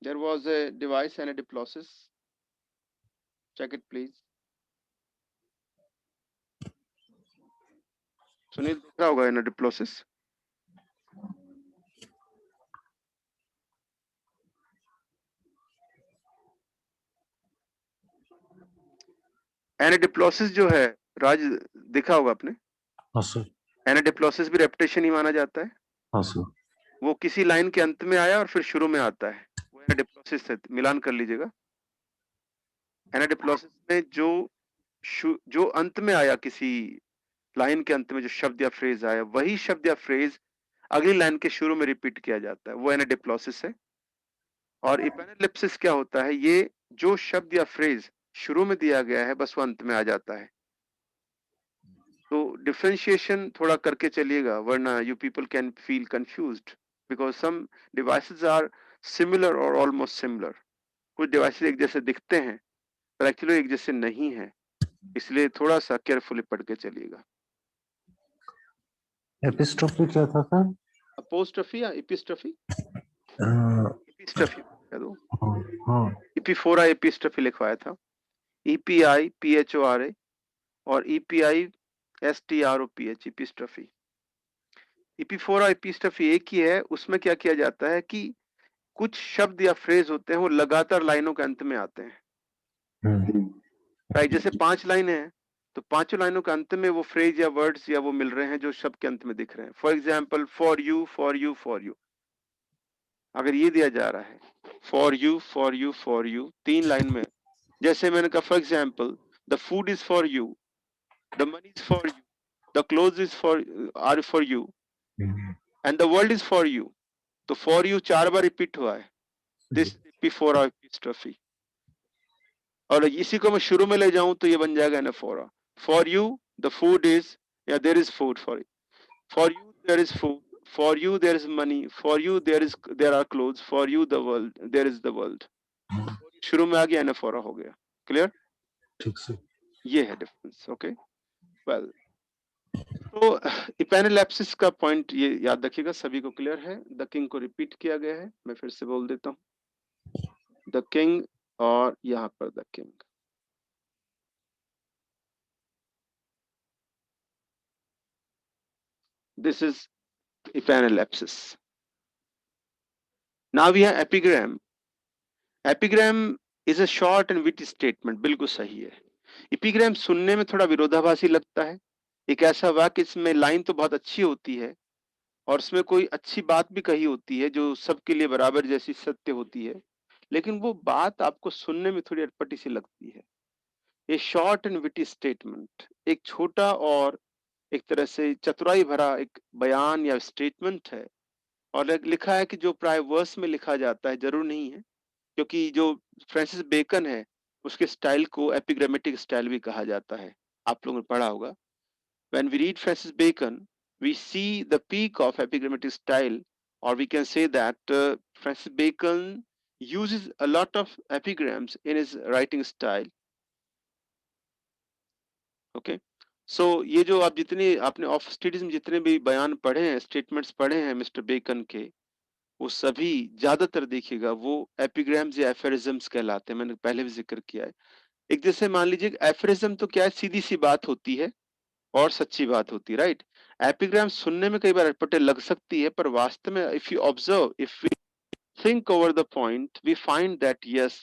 there was a device anadiplosis, check it please. Sunil देख रहा होगा एनाडिप्लोसिस. एनाडिप्लोसिस जो है, राज देखा होगा आपने? हाँ सर. एनाडिप्लोसिस भी रेपिटेशन ही माना जाता है. हाँ सर. वो किसी लाइन के अंत में आया और फिर शुरू में आता है, वो एनाडिप्लोसिस है. मिलान कर लीजिएगा. एनाडिप्लोसिस में जो अंत में आया, किसी लाइन के अंत में जो शब्द या फ्रेज आया, वही शब्द या फ्रेज अगली लाइन के शुरू में रिपीट किया जाता है, वो एनाडिप्लोसिस है. और इपेनेलिप्सिस क्या होता है, ये जो शब्द या फ्रेज शुरू में दिया गया है बस वो अंत में आ जाता है। तो डिफरेंशिएशन थोड़ा करके चलिएगा, वरना you people can feel confused because some devices are similar और ऑलमोस्ट सिमिलर। कुछ डिवाइसेस एक जैसे दिखते हैं पर एक्चुअली एक जैसे नहीं है, इसलिए थोड़ा सा केयरफुली पढ़ के चलिएगा। एपिस्ट्रोफी क्या था सर? अपोस्ट्रोफी या एपिस्ट्रोफी? हाँ एपिस्ट्रोफी कह दो, हाँ एपीफोरा एपिस्ट्रोफी लिखवाया था, ईपीआई पीएचओआरए और ईपीआई एसटीआरओपीएच एपिस्ट्रोफी। एपीफोरा एपिस्ट्रोफी एक ही है, उसमें क्या किया जाता है कि कुछ शब्द या फ्रेज होते हैं वो लगातार लाइनों के अंत में आते हैं, राइट? जैसे 5 लाइनें हैं तो पांचों लाइनों के अंत में वो फ्रेज या वर्ड्स या वो मिल रहे हैं जो शब्द के अंत में दिख रहे हैं। For example for you for you for you, अगर ये दिया जा रहा है for you for you for you 3 line में, जैसे मैंने कहा for example the food is for you, the money is for you, the cloth is for are for you and the world is for you, तो for you 4 बार रिपीट हुआ है, this before epistrophy. और इसी को मैं शुरू में ले जाऊं तो ये बन जाएगा anaphora. For you the food is, या there is food for you there is food, for you there is money, for you there are clothes, for you the world there is the world. शुरू में आ गया anaphora हो गया। Clear? ठीक sir. ये है difference. Okay well, तो इपेनेलैप्सिस का पॉइंट ये याद रखिएगा, सभी को क्लियर है? द किंग को रिपीट किया गया है, मैं फिर से बोल देता हूं द किंग, और यहाँ पर the king. This is epenelapsis. Now we have epigram. Epigram is a short and witty statement. बिल्कुल सही है। epigram सुनने में थोड़ा विरोधाभासी लगता है, एक ऐसा वाक्य इसमें लाइन तो बहुत अच्छी होती है और इसमें कोई अच्छी बात भी कही होती है जो सबके लिए बराबर जैसी सत्य होती है, लेकिन वो बात आपको सुनने में थोड़ी अटपटी सी लगती है। ये शॉर्ट एंड विटी स्टेटमेंट एक छोटा और एक तरह से चतुराई भरा एक बयान या स्टेटमेंट है, और लिखा है कि जो प्राय वर्स में लिखा जाता है, जरूर नहीं है, क्योंकि जो फ्रांसिस बेकन है उसके स्टाइल को एपिग्रामेटिक स्टाइल भी कहा जाता है। आप लोगों ने पढ़ा होगा, when we read Francis Bacon we see the peak of epigrammatic style, or we can say that Francis Bacon uses a lot of epigrams in his writing style. Okay so ये जो आप जितने आपने ऑफ स्टडीज में जितने भी बयान पढ़े हैं, स्टेटमेंट्स पढ़े हैं मिस्टर बेकन के, वो सभी ज्यादातर देखिएगा वो एपिग्राम्स या एफेरिज्म्स कहलाते हैं। मैंने पहले भी जिक्र किया है। एक जैसे मान लीजिए एफेरिज्म तो क्या है, सीधी सी बात होती है और सच्ची बात होती है, राइट? एपिग्राम सुनने में कई बार अटपटे लग सकती है, पर वास्तव में if you observe, if we think over the point, we find that yes,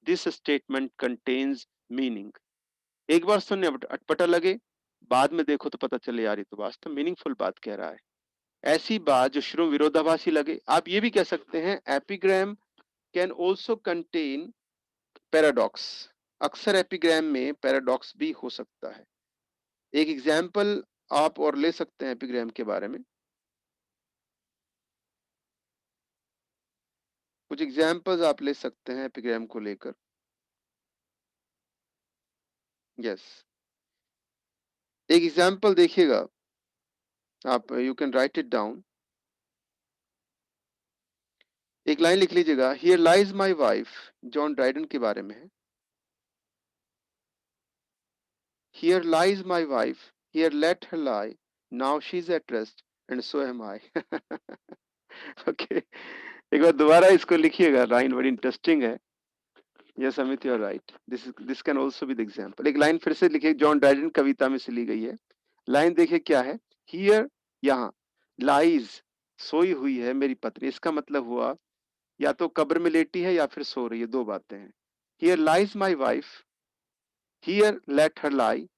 this statement contains meaning. एक बार सुनने अटपटा लगे, बाद में देखो तो पता चले यार ये तो वास्तव मीनिंगफुल बात कह रहा है। ऐसी बात जो शुरू में विरोधाभासी लगे, आप ये भी कह सकते हैं epigram can also contain paradox. अक्सर एपिग्राम में पैराडॉक्स भी हो सकता है। एक एग्जाम्पल आप और ले सकते हैं एपिग्राम के बारे में, कुछ एग्जाम्पल्स आप ले सकते हैं एपिग्राम को लेकर। यस, एक एग्जाम्पल देखिएगा आप, you can write it down. एक लाइन लिख लीजिएगा, here lies my wife, John Dryden के बारे में है। Here lies my wife, here let her lie, now she is at rest and so am I. Okay, एक बार दोबारा इसको लिखिएगा, लाइन बड़ी इंटरेस्टिंग है। Yes Amit, you are right, this can also be the example. एक लाइन फिर से लिखिए, जॉन ड्राइडन कविता में से ली गई है। लाइन देखिए क्या है, हियर, यहाँ, लाइज, सोई हुई है मेरी पत्नी। इसका मतलब हुआ या तो कब्र में लेटी है या फिर सो रही है, दो बातें हैं। Here lies my wife, here let her lie,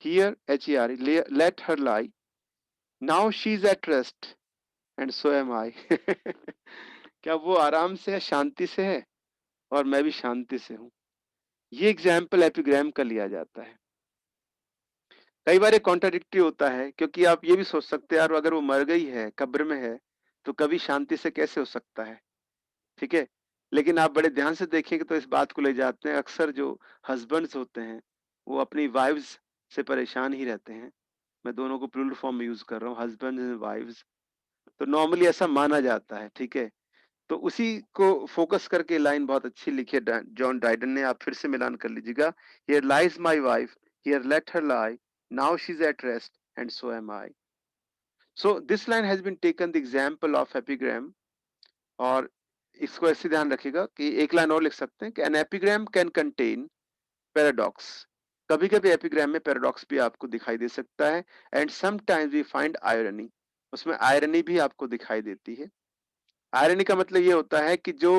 here HER, let her lie, now she is at rest and so am I. क्या वो आराम से है, शांति से है, और मैं भी शांति से हूं। ये एग्जाम्पल एपिग्राम का लिया जाता है। कई बार ये कॉन्ट्राडिक्टरी होता है, क्योंकि आप ये भी सोच सकते हैं यार अगर वो मर गई है, कब्र में है, तो कभी शांति से कैसे हो सकता है? ठीक है, लेकिन आप बड़े ध्यान से देखेंगे तो इस बात को ले जाते हैं, अक्सर जो हस्बैंड्स होते हैं वो अपनी वाइव्स से परेशान ही रहते हैं। मैं दोनों को प्लूरल फॉर्म में यूज कर रहा हूँ, हस्बैंड एंड वाइव्स। तो नॉर्मली ऐसा माना जाता है, ठीक है। तो उसी को फोकस करके लाइन बहुत अच्छी लिखी है जॉन ड्राइडन ने, आप फिर से मिलान कर लीजिएगा। Here lies my wife, here let her lie, now she is at rest and so am I. So this line has been taken the example of epigram. और इसको ऐसे ध्यान रखिएगा कि एक लाइन और लिख सकते हैं कि an epigram can contain paradox. कभी कभी एपिग्राम में पैराडॉक्स भी आपको दिखाई दे सकता है। And sometimes we find irony, उसमें आयरनी भी आपको दिखाई देती है। आयरनी का मतलब ये होता है कि जो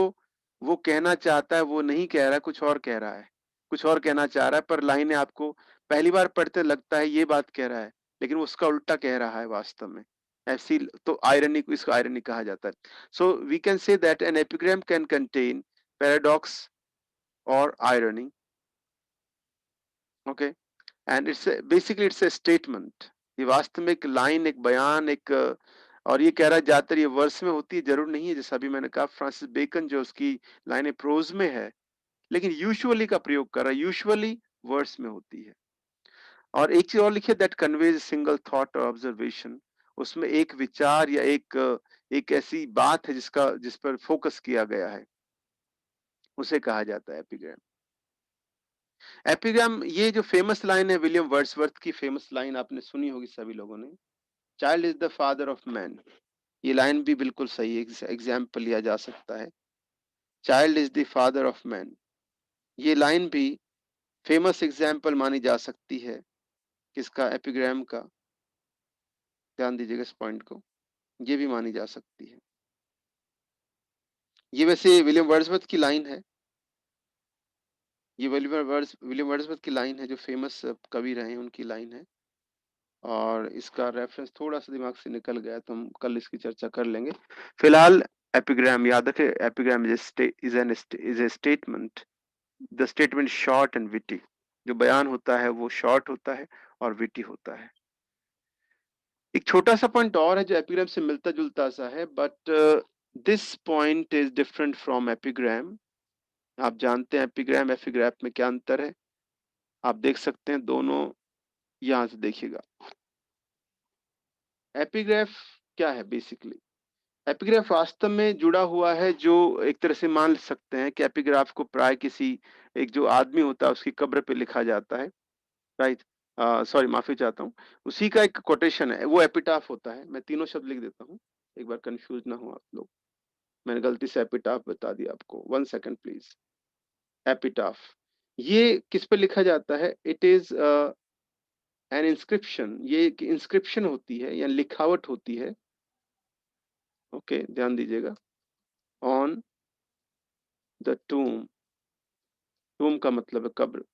वो कहना चाहता है वो नहीं कह रहा है, कुछ और कह रहा है, कुछ और कहना चाह रहा है, पर लाइन आपको पहली बार पढ़ते लगता है ये बात कह रहा है, लेकिन वो उसका उल्टा कह रहा है वास्तव में। ऐसी तो आयरनी को, इसको आयरनी कहा जाता है। So we can say that an epigram can contain paradox और irony. Okay, and it's basically it's a statement. ये वास्तव में एक लाइन, एक बयान, एक और ये कह रहा है ज्यादातर ये वर्स में होती है, जरूर नहीं है। जैसा अभी मैंने कहा, फ्रांसिस बेकन जो उसकी लाइनें प्रोज में है, लेकिन यूजुअली का प्रयोग कर रहा है, यूजुअली वर्ड्स में होती है। और एक चीज और लिखिए, दैट कन्वेज सिंगल थॉट और ऑब्जर्वेशन। उसमें एक विचार या एक ऐसी बात है जिस पर फोकस किया गया है, उसे कहा जाता है एपिग्राम। एपिग्राम, ये जो फेमस लाइन है विलियम वर्ड्सवर्थ की, फेमस लाइन आपने सुनी होगी सभी लोगों ने, child is the father of man. ये लाइन भी बिल्कुल सही एग्जाम्पल लिया जा सकता है, child is the father of man. ये लाइन भी फेमस एग्जाम्पल मानी जा सकती है, किसका, एपिग्राम का। ध्यान दीजिएगा इस पॉइंट को, ये भी मानी जा सकती है। ये वैसे विलियम वर्ड्सवर्थ की लाइन है, ये विलियम वर्ड्सवर्थ की लाइन है, जो फेमस कवि रहे हैं उनकी लाइन है। और इसका रेफरेंस थोड़ा सा दिमाग से निकल गया, तो हम कल इसकी चर्चा कर लेंगे। फिलहाल एपिग्राम याद रखें, epigram is a statement, the statement short and witty. जो बयान होता है वो शॉर्ट होता है और विटी होता है। एक छोटा सा पॉइंट और है जो एपिग्राम से मिलता जुलता सा है, but this point is different from epigram. आप जानते हैं एपिग्राम एपिग्राफ में क्या अंतर है, आप देख सकते हैं दोनों, यहां से देखिएगा। एपिग्राफ क्या है बेसिकली, एपिग्राफ वास्तव में जुड़ा हुआ है, जो एक तरह से मान सकते हैं कि एपिग्राफ को प्राय किसी एक जो आदमी होता है उसकी कब्र पे लिखा जाता है, राइट। सॉरी, माफी चाहता हूँ, उसी का एक कोटेशन है, वो एपिटाफ होता है। मैं तीनों शब्द लिख देता हूँ, एक बार कंफ्यूज ना हो आप लोग। मैंने गलती से एपिटाफ बता दिया आपको, 1 सेकंड प्लीज। एपिटाफ, ये किस पे लिखा जाता है, इट इज एन इंस्क्रिप्शन। ये एक इंस्क्रिप्शन होती है या लिखावट होती है, ओके, ध्यान दीजिएगा, ऑन द टूम। टूम का मतलब है कब्र।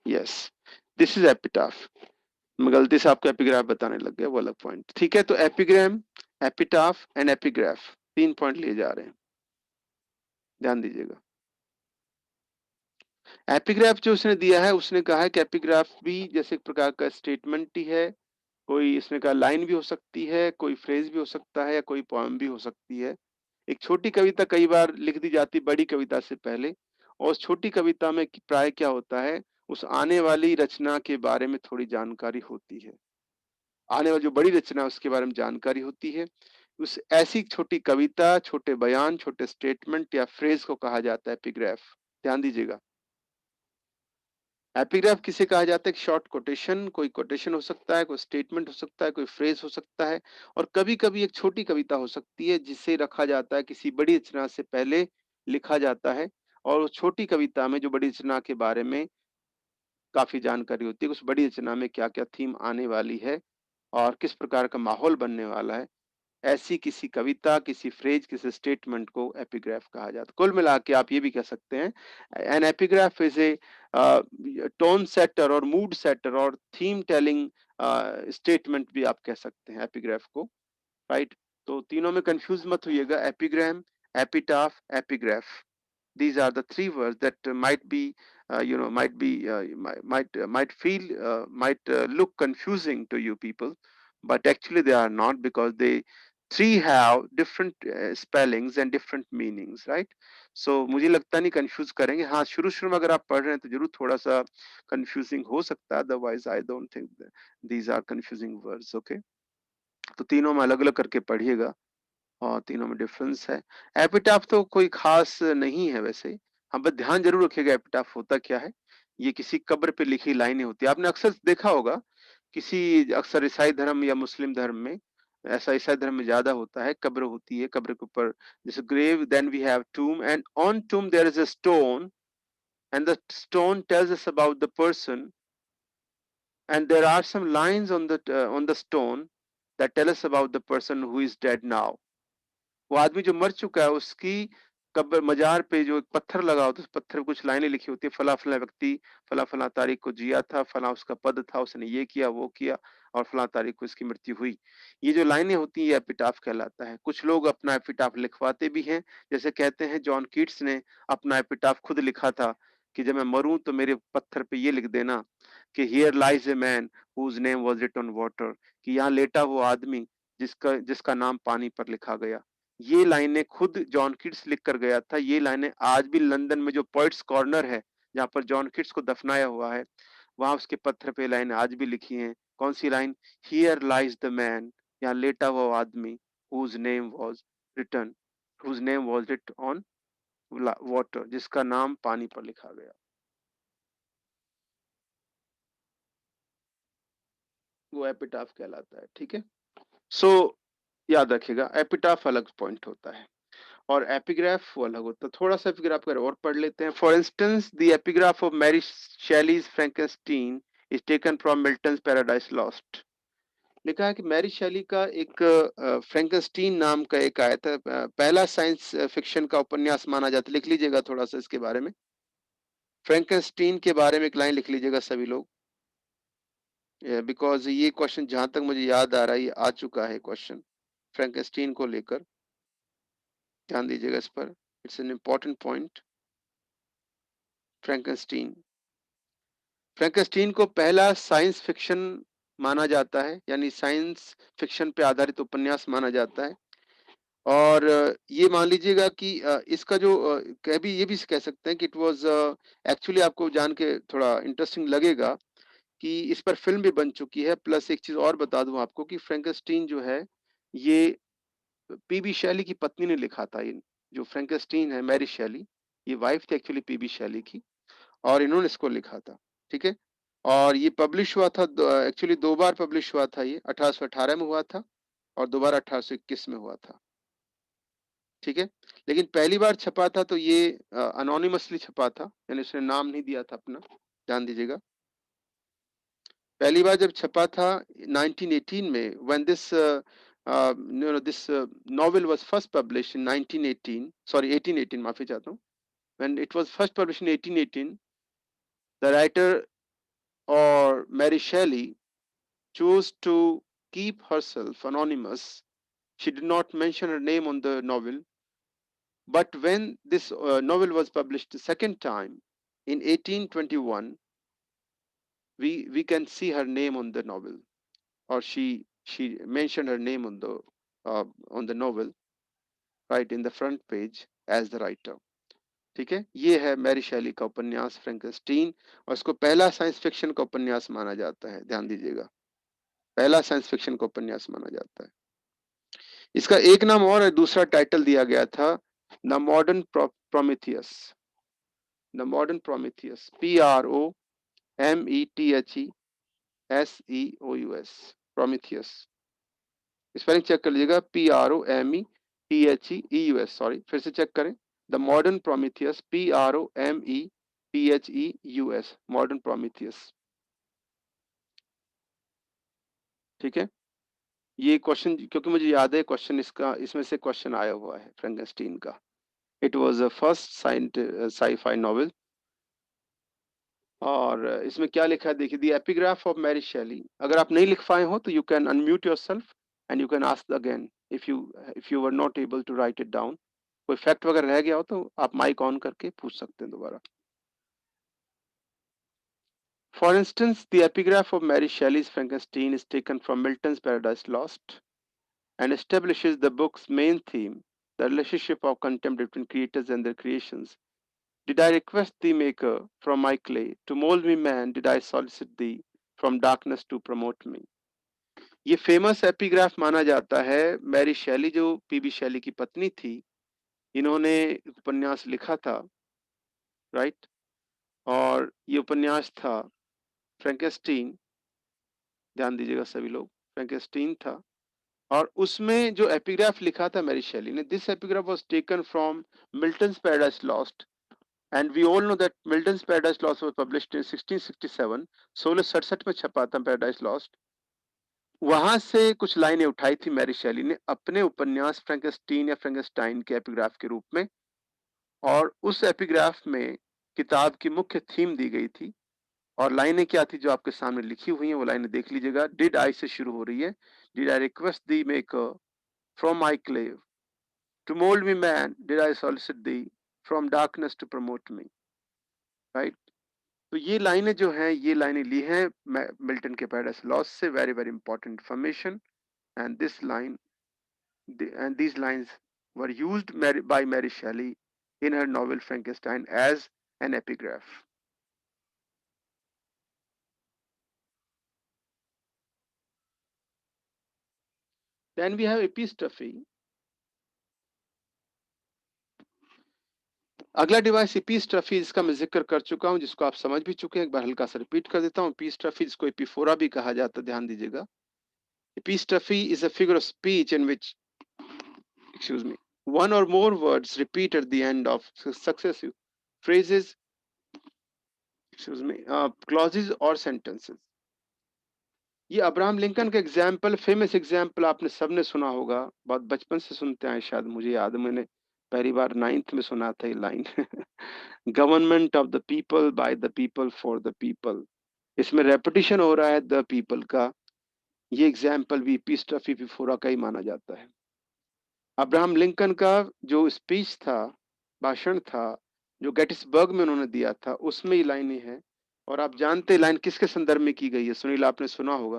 Yes, this is epitaph. मैं गलती से आपको एपिग्राफ बताने लग गया, वो अलग पॉइंट, ठीक है। तो epigram, epitaph and epigraph, 3 point लिए जा रहे हैं, ध्यान दीजिएगा। एपिग्राफ जो उसने दिया है, उसने कहा है कि एपिग्राफ भी जैसे एक प्रकार का स्टेटमेंट ही है। कोई इसने कहा लाइन भी हो सकती है, कोई फ्रेज भी हो सकता है, या कोई पोएम भी हो सकती है। एक छोटी कविता कई बार लिख दी जाती बड़ी कविता से पहले, और उस छोटी कविता में प्राय क्या होता है, उस आने वाली रचना के बारे में थोड़ी जानकारी होती है, आने वाली जो बड़ी रचना है उसके बारे में जानकारी होती है। उस ऐसी छोटी कविता, छोटे बयान, छोटे स्टेटमेंट या फ्रेज को कहा जाता है एपिग्राफ। ध्यान दीजिएगा, एपिग्राफ किसे कहा जाता है, शॉर्ट कोटेशन, कोई कोटेशन हो सकता है, कोई स्टेटमेंट हो सकता है, कोई फ्रेज हो सकता है, और कभी कभी एक छोटी कविता हो सकती है जिसे रखा जाता है किसी बड़ी रचना से पहले, लिखा जाता है। और उस छोटी कविता में जो बड़ी रचना के बारे में काफी जानकारी होती है, उस बड़ी रचना में क्या क्या थीम आने वाली है और किस प्रकार का माहौल बनने वाला है, ऐसी किसी कविता, किसी फ्रेज, किसी स्टेटमेंट को एपिग्राफ कहा जाता है। कुल मिला के आप ये भी कह सकते हैं, an epigraph is a tone setter और मूड सेटर और थीम टेलिंग स्टेटमेंट भी आप कह सकते हैं एपिग्राफ को, राइट। तो तीनों में कंफ्यूज मत होइएगा, epigram, epitaph, epigraph, these are the three words that might be might feel might look confusing to you people, but actually they are not, because they three have different spellings and different meanings, right? So मुझे लगता नहीं confuse करेंगे. हाँ, शुरू में अगर आप पढ़ रहे हैं तो जरूर थोड़ा सा कंफ्यूजिंग हो सकता है, otherwise I don't think these are confusing words. Okay, तो तीनों में अलग अलग करके पढ़िएगा और तीनों में डिफरेंस है. एपिटाफ तो कोई खास नहीं है वैसे. हाँ, बस ध्यान जरूर रखिएगा एपिटाफ होता क्या है. ये किसी कब्र पे लिखी लाइनें होती है. आपने अक्सर देखा होगा किसी, अक्सर ईसाई धर्म या मुस्लिम धर्म में, ऐसा ईसाई धर्म में ज्यादा होता है, कब्र होती है, कब्र के ऊपर जैसे grave, then we have tomb, and on tomb there is a stone, and the stone tells us about the person, and there are some lines on the stone that tell us about the person who is dead now. वो आदमी जो मर चुका है उसकी कब्र, मजार पे जो एक पत्थर लगा होता है, उस पत्थर पे कुछ लाइनें लिखी होती है, फला फला व्यक्ति फला फला तारीख को जिया था, फला उसका पद था, उसने ये किया वो किया, और फला तारीख को इसकी मृत्यु हुई. ये जो लाइनें होती हैं ये एपिटाफ कहलाता है. कुछ लोग अपना एपिटाफ लिखवाते भी हैं, जैसे कहते हैं जॉन कीट्स ने अपना एपिटाफ खुद लिखा था कि जब मैं मरूं तो मेरे पत्थर पे ये लिख देना कि here lies a man whose name was written on water, कि यहाँ लेटा वो आदमी जिसका जिसका नाम पानी पर लिखा गया. ये लाइनें खुद जॉन किट्स लिख कर गया था. ये लाइनें आज भी लंदन में जो पोइट्स कॉर्नर है, जहाँ पर जॉन किट्स को दफनाया हुआ है, वहां उसके पत्थर पे लाइनें आज भी लिखी हैं. कौन सी line? Here lies the man, यहाँ लेटा हुआ आदमी, whose name was written, whose name was writ on water, जिसका नाम पानी पर लिखा गया. वो एपिटाफ कहलाता है. ठीक है. सो याद रखिएगा, एपिटाफ अलग पॉइंट होता है और एपिग्राफ वो अलग होता है. थोड़ा सा एपिग्राफ कर और पढ़ लेते हैं. For instance the epigraph of Mary Shelley's Frankenstein is taken from Milton's Paradise Lost. लिखा है कि मैरी शैली का एक फ्रैंकेनस्टीन नाम का एक आया था, पहला साइंस फिक्शन का उपन्यास माना जाता है. लिख लीजिएगा थोड़ा सा इसके बारे में, फ्रैंकेनस्टीन के बारे में एक लाइन लिख लीजिएगा सभी लोग, बिकॉज ये क्वेश्चन जहां तक मुझे याद आ रहा है ये आ चुका है क्वेश्चन फ्रैंकेनस्टीन को लेकर. ध्यान दीजिएगा इस पर, इट्स एन इम्पॉर्टेंट पॉइंट. फ्रैंकेनस्टीन, फ्रैंकेनस्टीन को पहला साइंस फिक्शन माना जाता है, यानी साइंस फिक्शन पे आधारित उपन्यास माना जाता है. और ये मान लीजिएगा कि इसका जो कह भी ये भी कह सकते हैं कि इट वाज एक्चुअली, आपको जान के थोड़ा इंटरेस्टिंग लगेगा कि इस पर फिल्म भी बन चुकी है. प्लस एक चीज और बता दूं आपको कि फ्रैंकेनस्टीन जो है ये पीबी शैली की पत्नी ने लिखा था. ये जो फ्रैंकेनस्टीन है, मैरी शैली, ये वाइफ थी एक्चुअली पीबी शैली की, और इन्होंने इसको लिखा था. ठीक है. और ये पब्लिश हुआ था, एक्चुअली दो बार पब्लिश हुआ था. ये 1818 में हुआ था और दोबारा 1821 में हुआ था. ठीक है. लेकिन पहली बार छपा था तो ये अनोनिमसली छपा था, यानी उसने नाम नहीं दिया था अपना. ध्यान दीजिएगा, पहली बार जब छपा था 1918 में, when this novel was first published in 1918, sorry 1818, माफी चाहता हूँ. When it was first published in 1818, the writer, or Mary Shelley, chose to keep herself anonymous. She did not mention her name on the novel. But when this novel was published the second time in 1821, we can see her name on the novel, or she mentioned her name on the novel, right in the front page as the writer. ठीक है. ये है Mary शैली का उपन्यास फ्रैंकेनस्टीन, और इसको पहला साइंस फिक्शन का उपन्यास माना जाता है. ध्यान दीजिएगा, पहला साइंस फिक्शन का उपन्यास माना जाता है. इसका एक नाम और है, दूसरा टाइटल दिया गया था, the modern Prometheus. The modern Prometheus, PROMETHESEOUS, Prometheus. Spelling check कर लीजिएगा, PROMETHEUS, सॉरी फिर से चेक करें. The modern Prometheus, PROMETHEUS, modern Prometheus. ठीक है. ये क्वेश्चन क्योंकि मुझे याद है, क्वेश्चन इसका इसमें से क्वेश्चन आया हुआ है फ्रैंकेनस्टीन का. It was the first sci-fi novel. और इसमें क्या लिखा है देखिए, द एपिग्राफ ऑफ मैरी शैली. अगर आप नहीं लिख पाए हो तो you can unmute yourself and you can ask again if you were not able to write it down. कोई फैक्ट वगैरह रह गया हो तो आप माइक ऑन करके पूछ सकते हैं दोबारा. For instance, the epigraph of Mary Shelley's Frankenstein is taken from Milton's Paradise Lost and establishes the book's main theme, the relationship of contempt between creators and their creations. Did I request thee, Maker, from my clay, to mold me man? Did I solicit thee from darkness to promote me? ये famous epigraph माना जाता है। Mary शैली जो PB Shelley की पत्नी थी, इन्होंने उपन्यास लिखा था, राइट। और ये उपन्यास था फ्रैंकेस्टीन, ध्यान दीजिएगा सभी लोग, फ्रैंकेस्टीन था। और उसमें जो एपिग्राफ लिखा था मैरी शैली ने, this epigraph was taken from Milton's Paradise Lost, and we all know that Milton's Paradise Lost was published in 1667, 1667 में छपा था पैराडाइज लॉस्ट। वहां से कुछ लाइनें उठाई थी मैरी शैली ने अपने उपन्यास फ्रैंकेस्टीन या फ्रैंकेस्टाइन के एपिग्राफ के रूप में, और उस एपिग्राफ में किताब की मुख्य थीम दी गई थी। और लाइनें क्या थी जो आपके सामने लिखी हुई हैं, वो लाइनें देख लीजिएगा। डिड आई से शुरू हो रही है। Did I request thee maker from my clay to mould me man, did I solicit thee from darkness to promote me, right. तो ये लाइनें जो हैं, ये लाइनें ली हैं मिल्टन के पैराडाइज लॉस्ट से। Very very important information. And this line and these lines were used by Mary Shelley in her novel Frankenstein as an epigraph. Then we have epistrophe. अगला डिवाइस इपीस्ट्रफी, जिसका मैं जिक्र कर चुका हूं, जिसको आप समझ भी चुके हैं। एक बार हल्का सा रिपीट कर देता हूं। इपीस्ट्रफी, जिसको एपिफोरा भी कहा जाता है, ध्यान दीजिएगा। इपीस्ट्रफी is a figure of speech in which, excuse me, one or more words repeat at the end of successive phrases, excuse me, clauses or sentences. ये अब्राहम लिंकन का एग्जाम्पल, फेमस एग्जाम्पल आपने सबने सुना होगा, बहुत बचपन से सुनते हैं शायद। मुझे याद है, मैंने पहली बार 9th में सुना था ये line. Government of the people, by the people, for the people. इसमें रेपिटेशन हो रहा है द पीपल का। ये एग्जाम्पल भी एपिस्ट्रफी एपिफोरा का ही माना जाता है। अब्राहम लिंकन का जो स्पीच था, भाषण था, जो गेटिसबर्ग में उन्होंने दिया था, उसमें ये लाइनें हैं। और आप जानते हैं लाइन किसके संदर्भ में की गई है? सुनील, आपने सुना होगा,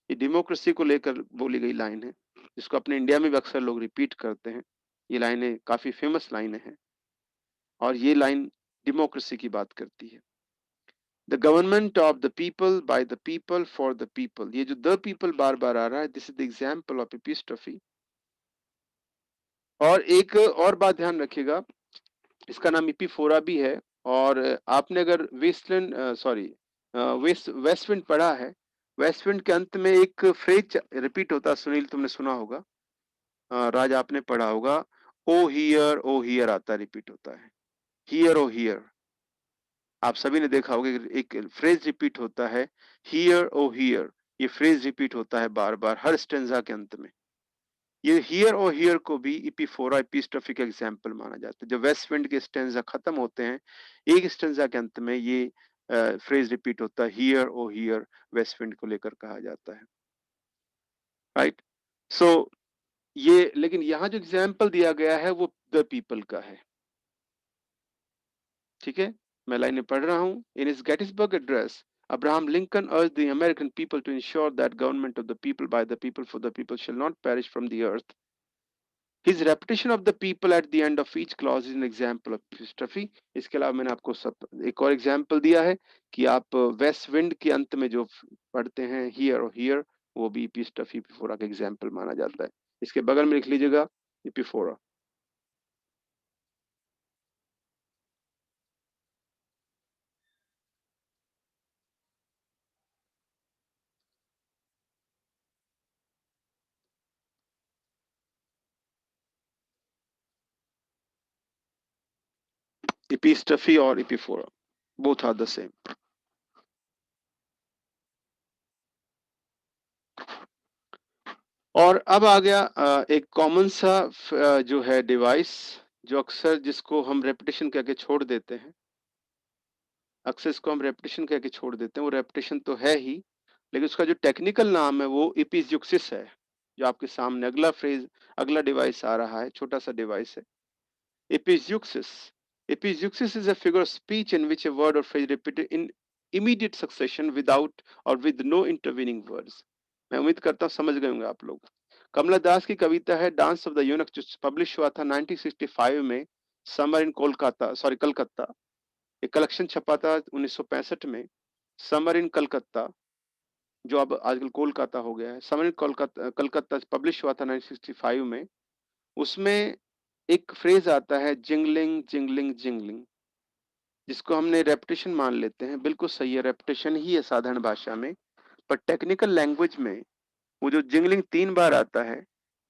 ये डेमोक्रेसी को लेकर बोली गई लाइन है, जिसको अपने इंडिया में भी अक्सर लोग रिपीट करते हैं। ये लाइनें काफी फेमस लाइनें हैं, और ये लाइन डेमोक्रेसी की बात करती है। The government of the people, by the people, for the people. ये जो द पीपल बार बार आ रहा है, this is the example of epistrophe. और एक और बात ध्यान रखिएगा, इसका नाम इपीफोरा भी है। और आपने अगर वेस्टलैंड, सॉरी, वेस्टविंड पढ़ा है, वेस्टविंड के अंत में एक फ्रेज रिपीट होता है। सुनील, तुमने सुना होगा, राज आपने पढ़ा होगा, ओ हियर आता है, रिपीट होता है, हियर ओ हियर। आप सभी ने देखा होगा, एक फ्रेज रिपीट होता है, हियर ओ हियर। ये फ्रेज रिपीट होता है बार बार हर स्टेंजा के अंत में। ये हियर और हियर को भी इपीफोरा, एपिस्ट्रफी का एग्जाम्पल माना जाता है। जब वेस्ट विंड के स्टेंजा खत्म होते हैं, एक स्टेंजा के अंत में ये फ्रेज रिपीट होता है, हियर और हियर, वेस्ट विंड को लेकर कहा जाता है, राइट। सो ये, लेकिन यहाँ जो एग्जाम्पल दिया गया है वो द पीपल का है, ठीक है। मैं लाइनें पढ़ रहा हूँ। In his Gettysburg address, Abraham Lincoln urged the American people to ensure that government of the people, by the people, for the people shall not perish from the earth. His repetition of the people at the end of each clause is an example of epistrophe. इसके अलावा मैंने आपको एक और example दिया है कि आप वेस्ट विंड के अंत में जो पढ़ते हैं हियर और हियर, वो भी एपिस्ट्रफी एपिफोरा का एग्जाम्पल माना जाता है। इसके बगल में लिख लीजिएगा एपिफोरा। एपिस्ट्रफी और एपिफोरा, बोथ आर द सेम। और अब आ गया एक कॉमन सा जो है डिवाइस, जो अक्सर जिसको हम रेपिटेशन कह के छोड़ देते हैं, अक्सर इसको हम रेपिटेशन कह के छोड़ देते हैं। वो रेपिटेशन तो है ही, लेकिन उसका जो टेक्निकल नाम है वो इपिज्यूक्सिस है। जो आपके सामने अगला फ्रेज, अगला डिवाइस आ रहा है, छोटा सा डिवाइस है, इपिज्यूक्सिस। Epizuxis is a figure of speech in which a word or phrase repeated in immediate succession without or with no intervening words. मैं उम्मीद करता हूँ समझ गए होंगे आप लोग। कमला दास की कविता है डांस ऑफ द यूनक, जो पब्लिश हुआ था 1965 में, summer in Kolkata, sorry Calcutta. एक कलेक्शन छपा था 1965 में, समर इन कलकत्ता, जो अब आजकल कोलकाता हो गया है। Summer in Kolkata, Calcutta publish हुआ था 1965 में। उसमें एक फ्रेज आता है जिंगलिंग जिंगलिंग जिंगलिंग, जिसको हमने रेपिटेशन मान लेते हैं। बिल्कुल सही है, रेपिटेशन ही है साधारण भाषा में, पर टेक्निकल लैंग्वेज में वो जो जिंगलिंग 3 बार आता है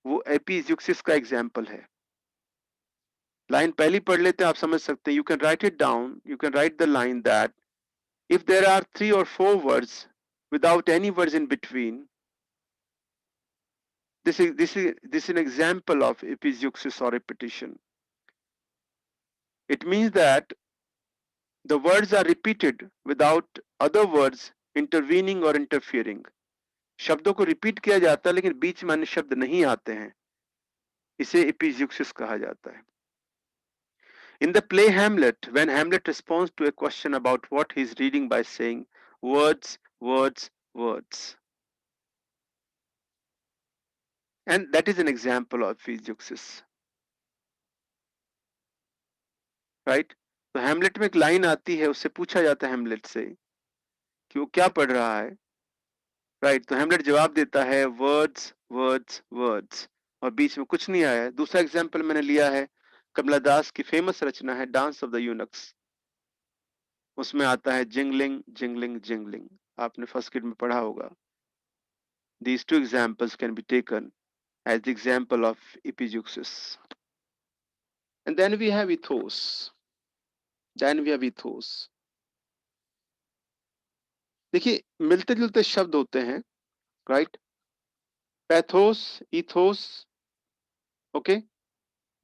वो एपिज़्यूक्सिस का एग्जाम्पल है। लाइन पहली पढ़ लेते हैं, आप समझ सकते हैं। You can write it down, you can right the line that if there are 3 or 4 words without any words in between, this is an example of epizyuxis or repetition. It means that the words are repeated without other words intervening or interfering. शब्दों को repeat किया जाता है लेकिन बीच में अन्य शब्द नहीं आते हैं, इसे epizyuxis कहा जाता है। In the play Hamlet, when Hamlet responds to a question about what he is reading by saying words, words, words, and that is an example of epizyuxis. Right? तो हैमलेट में एक लाइन आती है, उससे पूछा जाता है हैमलेट से कि वो क्या पढ़ रहा है। राइट? तो हैमलेट जवाब देता है वर्ड्स वर्ड्स वर्ड्स, और बीच में कुछ नहीं आया है। दूसरा एग्जाम्पल मैंने लिया है कमला दास की फेमस रचना है डांस ऑफ द यूनक्स, उसमें आता है जिंगलिंग जिंगलिंग जिंगलिंग। आपने फर्स्ट ग्रेड में पढ़ा होगा। These two examples can be taken as the example of epizyuxis. And then we have ethos. Then we have ethos. देखिए मिलते जुलते शब्द होते हैं, राइट? पैथोस, इथोस, ओके,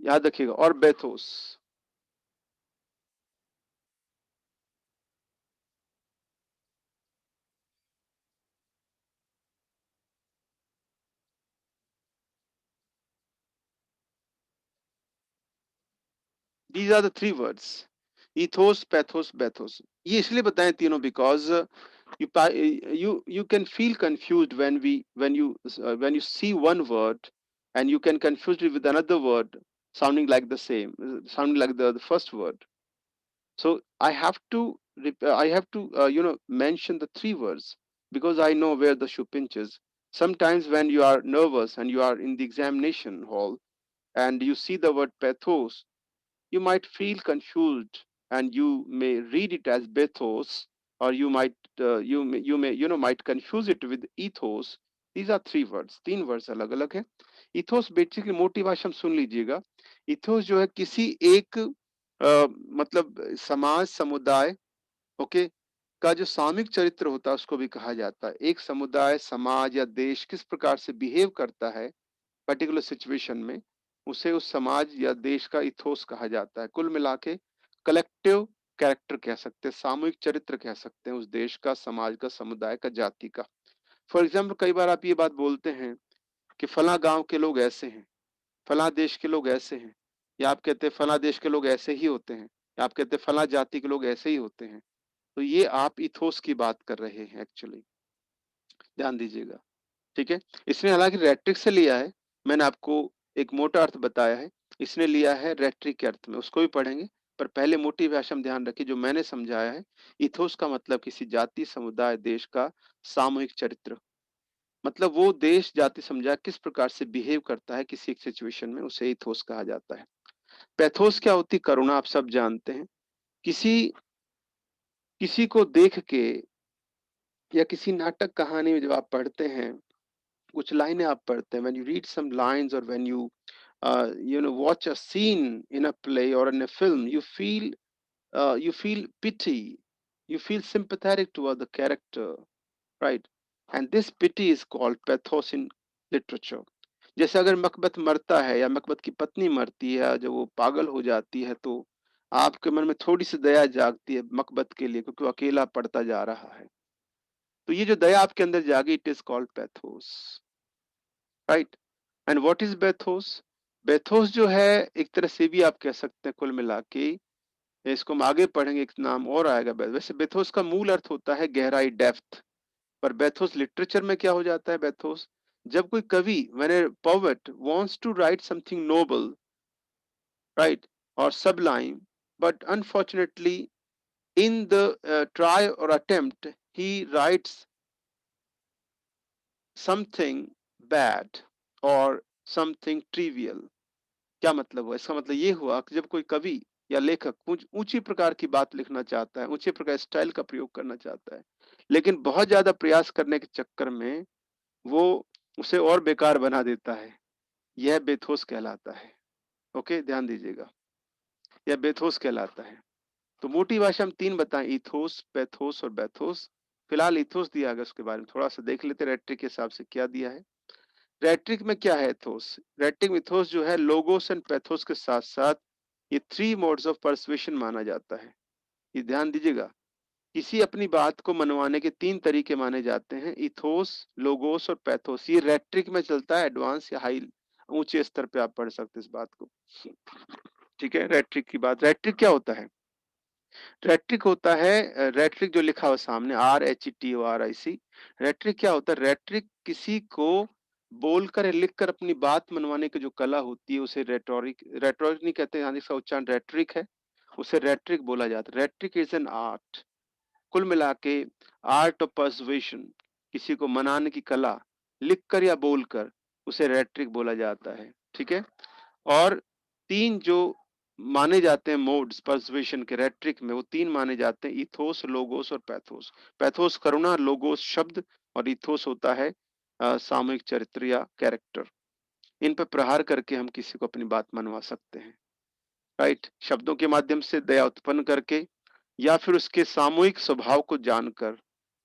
याद रखिएगा, और बेथोस। These are the three words, ethos, pathos, bathos. ये इसलिए बताएं तीनों because you can feel confused when you see one word and you can confuse it with another word sounding like the same, sounding like the first word. So I have to mention the three words because I know where the shoe pinches. Sometimes when you are nervous and you are in the examination hall and you see the word pathos, you might feel confused and you may read it as bathos, or you might might confuse it with ethos. These are three words, तीन words अलग अलग है। ethos basically मोटी भाषा में सुन लीजिएगा। ethos जो है किसी एक मतलब समाज समुदाय, ओके, का जो सामूहिक चरित्र होता है उसको भी कहा जाता है। एक समुदाय समाज या देश किस प्रकार से बिहेव करता है पर्टिकुलर सिचुएशन में, उसे उस समाज या देश का इथोस कहा जाता है। कुल मिला के कलेक्टिव कैरेक्टर कह सकते हैं, सामूहिक चरित्र कह सकते हैं उस देश का, समाज का, समुदाय का, जाति का। फॉर एग्जाम्पल कई बार आप ये बात बोलते हैं कि फला गांव के लोग ऐसे हैं, फला देश के लोग ऐसे हैं, या आप कहते हैं फला देश के लोग ऐसे ही होते हैं, या आप कहते हैं फला जाति के लोग ऐसे ही होते हैं। तो ये आप इथोस की बात कर रहे हैं एक्चुअली, ध्यान दीजिएगा, ठीक है। इसने हालांकि रेट्रिक से लिया है, मैंने आपको एक मोटा अर्थ बताया है, इसने लिया है रेट्रिक के अर्थ में, उसको भी पढ़ेंगे। पर पहले मोटी भाषा में ध्यान रखिए, जो मैंने समझाया है इथोस का मतलब किसी जाति समुदाय देश का सामूहिक चरित्र, मतलब वो देश जाति समुदाय किस प्रकार से बिहेव करता है किसी एक सिचुएशन में, उसे इथोस कहा जाता है। पैथोस क्या होती, करुणा, आप सब जानते हैं। किसी किसी को देख के या किसी नाटक कहानी में जब आप पढ़ते हैं, कुछ लाइनें आप पढ़ते हैं, when you read some lines or when you watch a scene in a play or in a film, you feel pity, you feel sympathetic toward the character, right? And this pity is called pathos in literature. जैसे अगर मकबत मरता है या मकबत की पत्नी मरती है, जब वो पागल हो जाती है, तो आपके मन में थोड़ी सी दया जागती है मकबत के लिए, क्योंकि वो अकेला पड़ता जा रहा है। तो ये जो दया आपके अंदर जागी, it is called pathos, right? And what is bathos? Bathos जो है एक तरह से भी आप कह सकते हैं कुल मिला के इसको हम आगे पढ़ेंगे, एक नाम और आएगा। वैसे बेथोस का मूल अर्थ होता है गहराई, डेप्थ, पर बेथोस लिटरेचर में क्या हो जाता है बेथोस, जब कोई कवि, when a poet wants to write something noble, right, और sublime, but unfortunately in the try or attempt he writes something bad or something trivial। क्या मतलब हुआ, इसका मतलब ये हुआ कि जब कोई कवि या लेखक कुछ ऊंची प्रकार की बात लिखना चाहता है, ऊंचे प्रकार स्टाइल का प्रयोग करना चाहता है, लेकिन बहुत ज्यादा प्रयास करने के चक्कर में वो उसे और बेकार बना देता है, यह बेथोस कहलाता है। ओके, ध्यान दीजिएगा, यह बेथोस कहलाता है। तो मोटी भाषा हम तीन बताएं, इथोस, पैथोस और बैथोस। फिलहाल इथोस दिया गया, उसके बारे में थोड़ा सा देख लेते हैं रेट्रिक के हिसाब से क्या दिया है। रेट्रिक में क्या है एथोस, रेट्रिक मिथोस जो है लोगोस एंड पैथोस के साथ साथ ये थ्री मोड्स ऑफ परसुएशन माना जाता है। ये ध्यान दीजिएगा, किसी अपनी बात को मनवाने के तीन तरीके माने जाते हैं, इथोस, लोगोस और पैथोस। ये रेट्रिक में चलता है, एडवांस या हाई ऊंचे स्तर पे आप पढ़ सकते हैं इस बात को। ठीक है, रेट्रिक की बात, रेट्रिक क्या होता है, रेट्रिक होता है, रेट्रिक जो लिखा हुआ सामने RHETORIC, रेट्रिक क्या होता है, रेट्रिक किसी को बोलकर या लिखकर अपनी बात मनवाने की जो कला होती है उसे रेटोरिक, रेटोरिक नहीं कहते, यहाँ इसका उच्चारण रेट्रिक है, उसे रेट्रिक बोला जाता है। रेट्रिक इज एन आर्ट, कुल मिला के आर्ट ऑफ पर्सुएशन, किसी को मनाने की कला, लिखकर या बोलकर, उसे रेट्रिक बोला जाता है। ठीक है, और तीन जो माने जाते हैं मोड्स पर्सुएशन के रेट्रिक में, वो तीन माने जाते हैं, इथोस, लोगोस और पैथोस। पैथोस करुणा, लोगोस शब्द, और इथोस होता है सामूहिक चरित्र या कैरेक्टर। इन पर प्रहार करके हम किसी को अपनी बात मनवा सकते हैं, राइट, शब्दों के माध्यम से दया उत्पन्न करके, या फिर उसके सामूहिक स्वभाव को जानकर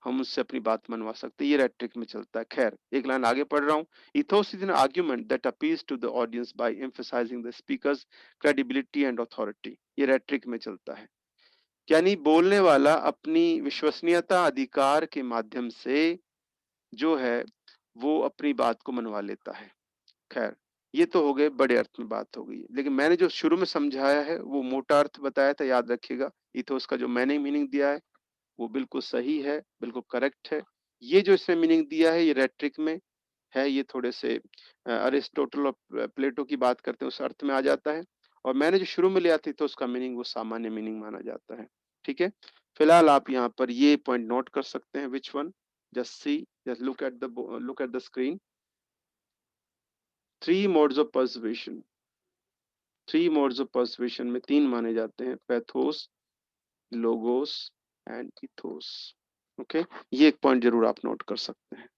हम उससे अपनी बात मनवा सकते हैं। ये रेट्रिक में चलता है। खैर, एक लाइन आगे पढ़ रहा हूँ। Ethos is an argument that appeals to the audience by emphasising the speaker's credibility and authority. ये रेट्रिक में चलता है, यानी बोलने वाला अपनी विश्वसनीयता, अधिकार के माध्यम से जो है वो अपनी बात को मनवा लेता है। खैर, ये तो हो गए बड़े अर्थ में बात हो गई है, लेकिन मैंने जो शुरू में समझाया है वो मोटा अर्थ बताया था, याद रखिएगा। इथोस का जो मैंने मीनिंग दिया है वो बिल्कुल सही है, बिल्कुल करेक्ट है। ये जो इसने मीनिंग दिया है ये रेट्रिक में है, ये थोड़े से अरिस्टोटल और प्लेटो की बात करते हैं उस अर्थ में आ जाता है, और मैंने जो शुरू में लिया था तो उसका मीनिंग वो सामान्य मीनिंग माना जाता है। ठीक है, फिलहाल आप यहाँ पर ये पॉइंट नोट कर सकते हैं, which one, just see, just look at the screen. Three modes of persuasion, three modes of persuasion में तीन माने जाते हैं, pathos, logos and ethos. Okay, ये एक पॉइंट जरूर आप नोट कर सकते हैं।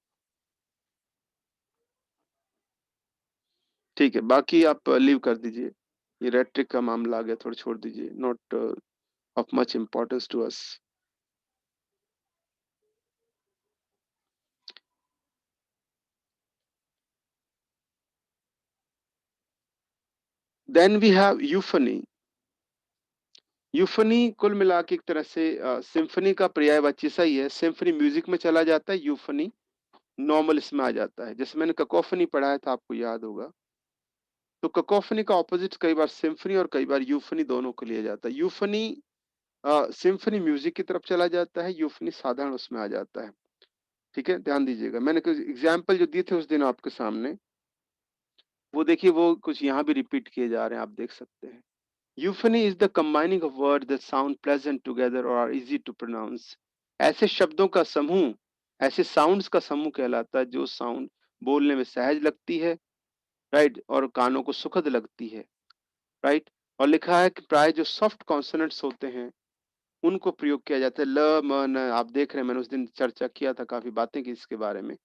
ठीक है, बाकी आप लीव कर दीजिए, ये रेट्रिक का मामला आ गया, थोड़ा छोड़ दीजिए, not of much importance to us. Then we have euphony. Euphony कुल मिला के एक तरह से सिम्फनी का पर्यायवाची सही है, सिम्फनी म्यूजिक में चला जाता है, यूफनी नॉर्मल इसमें आ जाता है। जैसे मैंने ककोफनी पढ़ाया था, आपको याद होगा, तो ककोफनी का ऑपोजिट कई बार सिम्फनी और कई बार यूफनी दोनों को लिया जाता है। यूफनी सिम्फनी म्यूजिक की तरफ चला जाता है, यूफनी साधारण उसमें आ जाता है। ठीक है, ध्यान दीजिएगा, मैंने कुछ एग्जाम्पल जो दिए थे उस दिन आपके सामने, वो देखिए, वो कुछ यहाँ भी रिपीट किए जा रहे हैं, आप देख सकते हैं। Euphony is the combining of word that sound pleasant together और आर इजी टू प्रोनाउंस। ऐसे शब्दों का समूह, ऐसे साउंड्स का समूह कहलाता है जो साउंड बोलने में सहज लगती है, राइट, और कानों को सुखद लगती है, राइट। और लिखा है कि प्राय जो सॉफ्ट कॉन्सोनेंट्स होते हैं उनको प्रयोग किया जाता है, ल म न, आप देख रहे हैं, मैंने उस दिन चर्चा किया था, काफी बातें की इसके बारे में।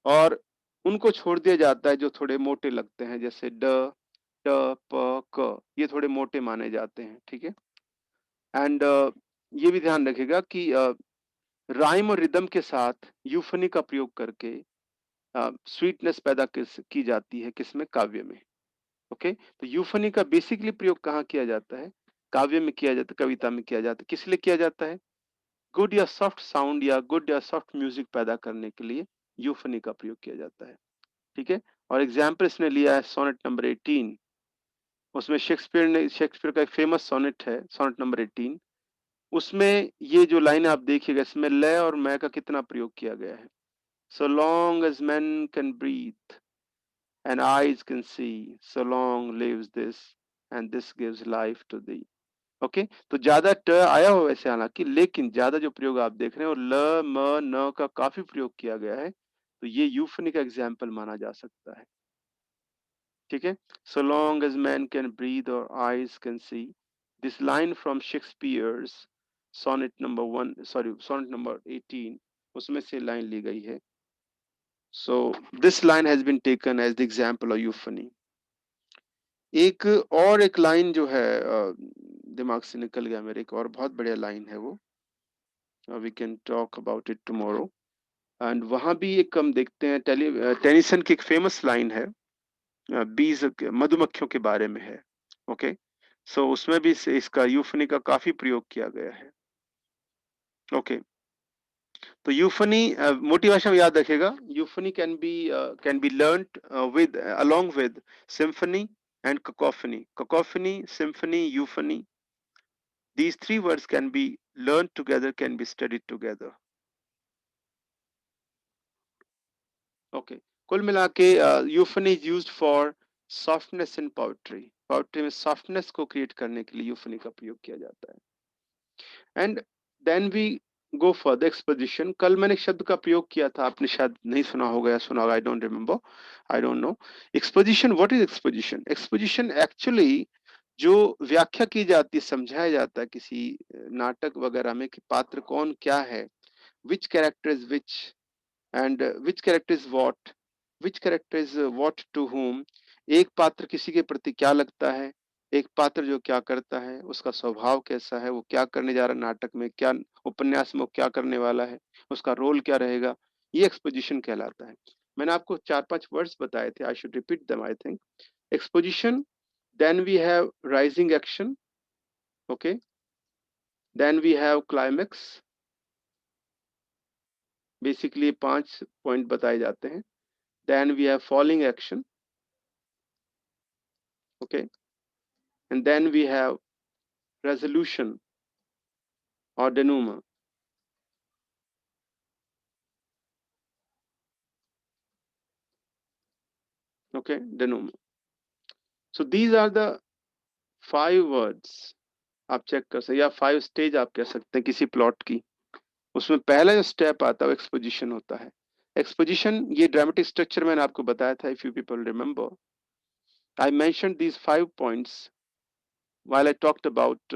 और उनको छोड़ दिया जाता है जो थोड़े मोटे लगते हैं, जैसे ड, ट, प, क, ये थोड़े मोटे माने जाते हैं। ठीक है, एंड ये भी ध्यान रखिएगा कि राइम और रिदम के साथ यूफनी का प्रयोग करके स्वीटनेस पैदा की जाती है, किसमें, काव्य में। ओके, तो यूफनी का बेसिकली प्रयोग कहाँ किया जाता है, काव्य में किया जाता है, कविता में किया जाता है। किस लिए किया जाता है, गुड या सॉफ्ट साउंड या गुड या सॉफ्ट म्यूजिक पैदा करने के लिए यूफनी का प्रयोग किया जाता है। ठीक है, और एग्जाम्पल इसने लिया है सोनेट नंबर 18, उसमें शेक्सपियर का एक फेमस सोनेट है, सोनेट नंबर 18। उसमें ये जो लाइन आप देखिएगा, इसमें लय और मैं का कितना प्रयोग किया गया है। So long as man can breathe and eyes can see, so long lives this and this gives life to thee. Okay, तो ज्यादा ट आया हो वैसे हालांकि, लेकिन ज्यादा जो प्रयोग आप देख रहे हैं और ल म न का काफी प्रयोग किया गया है, तो ये यूफनी का एग्जाम्पल माना जा सकता है। ठीक है, so long as man can breathe और eyes can see, this line from Shakespeare's sonnet number 18, उसमें से लाइन ली गई है। So this line has been taken as the example of euphony. एक लाइन जो है दिमाग से निकल गया मेरे, एक और बहुत बढ़िया लाइन है वो, we can talk about it tomorrow. And वहां भी एक हम देखते हैं, टेनिसन की एक फेमस लाइन है, बीज मधुमक्खियों के बारे में है। ओके, सो उसमें भी इसका यूफनी का काफी प्रयोग किया गया है। ओके, तो यूफनी मोटी भाषा में याद रखेगा, euphony can be learned with along with symphony and cacophony. Cacophony, symphony, euphony, these three words can be learned together, can be studied together. Okay, कुल मिला के euphony is used for softness in poetry. Poetry में softness को create करने के लिए euphony का प्रयोग किया जाता है। And then we go for the exposition. कल मैंने एक शब्द का प्रयोग किया था, आपने शायद नहीं सुना होगा या सुना होगा, I don't remember, I don't know. Exposition, what is exposition? Exposition actually जो व्याख्या की जाती है, समझाया जाता है किसी नाटक वगैरह में कि पात्र कौन क्या है, which character is which and which character is what, which character is what to whom। एक पात्र किसी के प्रति क्या लगता है, एक पात्र जो क्या करता है, उसका स्वभाव कैसा है, वो क्या करने जा रहा है नाटक में, क्या उपन्यास में वो क्या करने वाला है, उसका रोल क्या रहेगा, ये एक्सपोजिशन कहलाता है। मैंने आपको 4-5 वर्ड्स बताए थे, I should repeat them I think. Exposition, then we have rising action, okay, then we have climax. Basically 5 point बताए जाते हैं। Then we have falling action, okay, and then we have resolution or denouement, okay, denouement. So these are the 5 words आप check कर सकते, या 5 stage आप कह सकते हैं किसी प्लॉट की। उसमें पहला जो स्टेप आता है वो एक्सपोजिशन होता है। एक्सपोजिशन, ये ड्रामेटिक स्ट्रक्चर मैंने आपको बताया था, if you people remember, I mentioned these 5 points while I talked about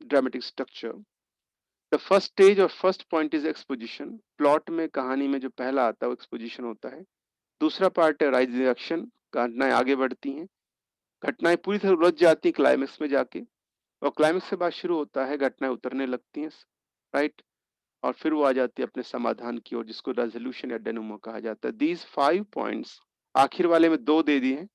dramatic structure. The first stage और first point is exposition. Plot में, कहानी में जो पहला आता है वो एक्सपोजिशन होता है। दूसरा पार्ट है राइजिंग एक्शन, घटनाएं आगे बढ़ती हैं, घटनाएं पूरी तरह उलझ जाती हैं क्लाइमेक्स में जाके, और क्लाइमेक्स के बाद शुरू होता है, घटनाएं उतरने लगती हैं, राइट, और फिर वो आ जाती है अपने समाधान की ओर, जिसको रेजोल्यूशन या डेनोमा कहा जाता है। दीज 5 पॉइंट्स, आखिर वाले में 2 दे दिए हैं,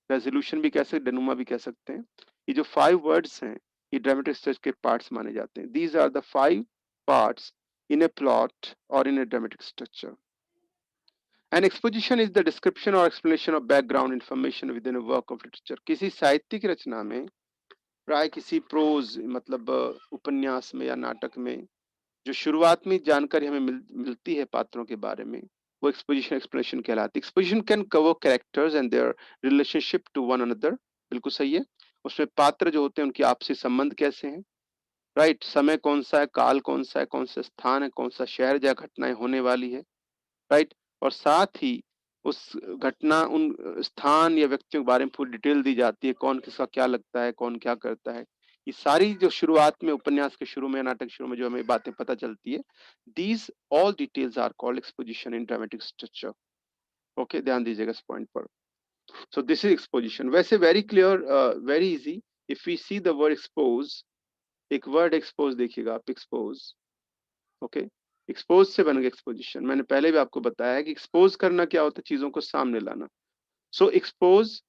रेजोल्यूशन भी कह सकते, डेनोमा भी कह सकते हैं। ये जो 5 वर्ड्स हैं, ये ड्रामेटिक स्ट्रक्चर के पार्ट्स माने जाते हैं। These are the 5 parts in a plot और in a dramatic structure. An exposition is the description or explanation of background information within a work of literature. किसी साहित्यिक रचना में, प्राय किसी प्रोज मतलब उपन्यास में या नाटक में, जो शुरुआत में जानकारी हमें मिलती है पात्रों के बारे में, वो एक्सपोजिशन एक्सप्लेनेशन कहलाती है। Exposition can cover characters and their relationship to one another, बिल्कुल सही है। उसमें पात्र जो होते हैं उनके आपसी संबंध कैसे हैं, राइट, समय कौन सा है, काल कौन सा है, कौन सा स्थान है, कौन सा शहर जहाँ घटनाएं होने वाली है, राइट, और साथ ही उस घटना, उन स्थान या व्यक्तियों के बारे में पूरी डिटेल दी जाती है, कौन किसका क्या लगता है, कौन क्या करता है। ये सारी जो शुरुआत में, उपन्यास के शुरू में, नाटक शुरू में जो हमें बातें पता चलती है, these all details are called exposition in dramatic structure. Okay, ध्यान दीजिएगा इस पॉइंट पर। So this is exposition. वैसे very clear, very easy, if we see the word expose, एक वर्ड एक्सपोज देखिएगा आप, एक्सपोज, ओके, एक्सपोज से बन गया एक्सपोजिशन। मैंने पहले भी आपको बताया है कि एक्सपोज करना क्या होता है, चीजों को सामने लाना। सो एक्सपोज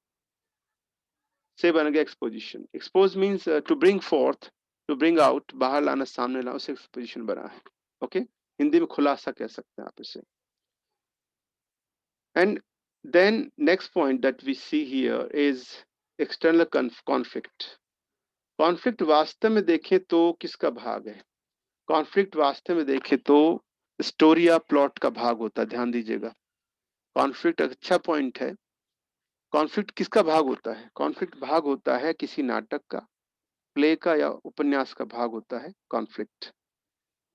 से बन गया exposition. Expose means to bring forth, to bring out, बाहर लाना, सामने लाना, उसे एक्सपोजिशन बना है। ओके, हिंदी में खुलासा कह सकते हैं आप इसे। And then next point that we see here is external conflict. Conflict वास्तव में देखें तो किसका भाग है? कॉन्फ्लिक्ट वास्तव में देखें तो स्टोरी या प्लॉट का भाग होता है, ध्यान दीजिएगा। कॉन्फ्लिक्ट अच्छा पॉइंट है। कॉन्फ्लिक्ट किसका भाग होता है? कॉन्फ्लिक्ट भाग होता है किसी नाटक का, प्ले का या उपन्यास का भाग होता है कॉन्फ्लिक्ट।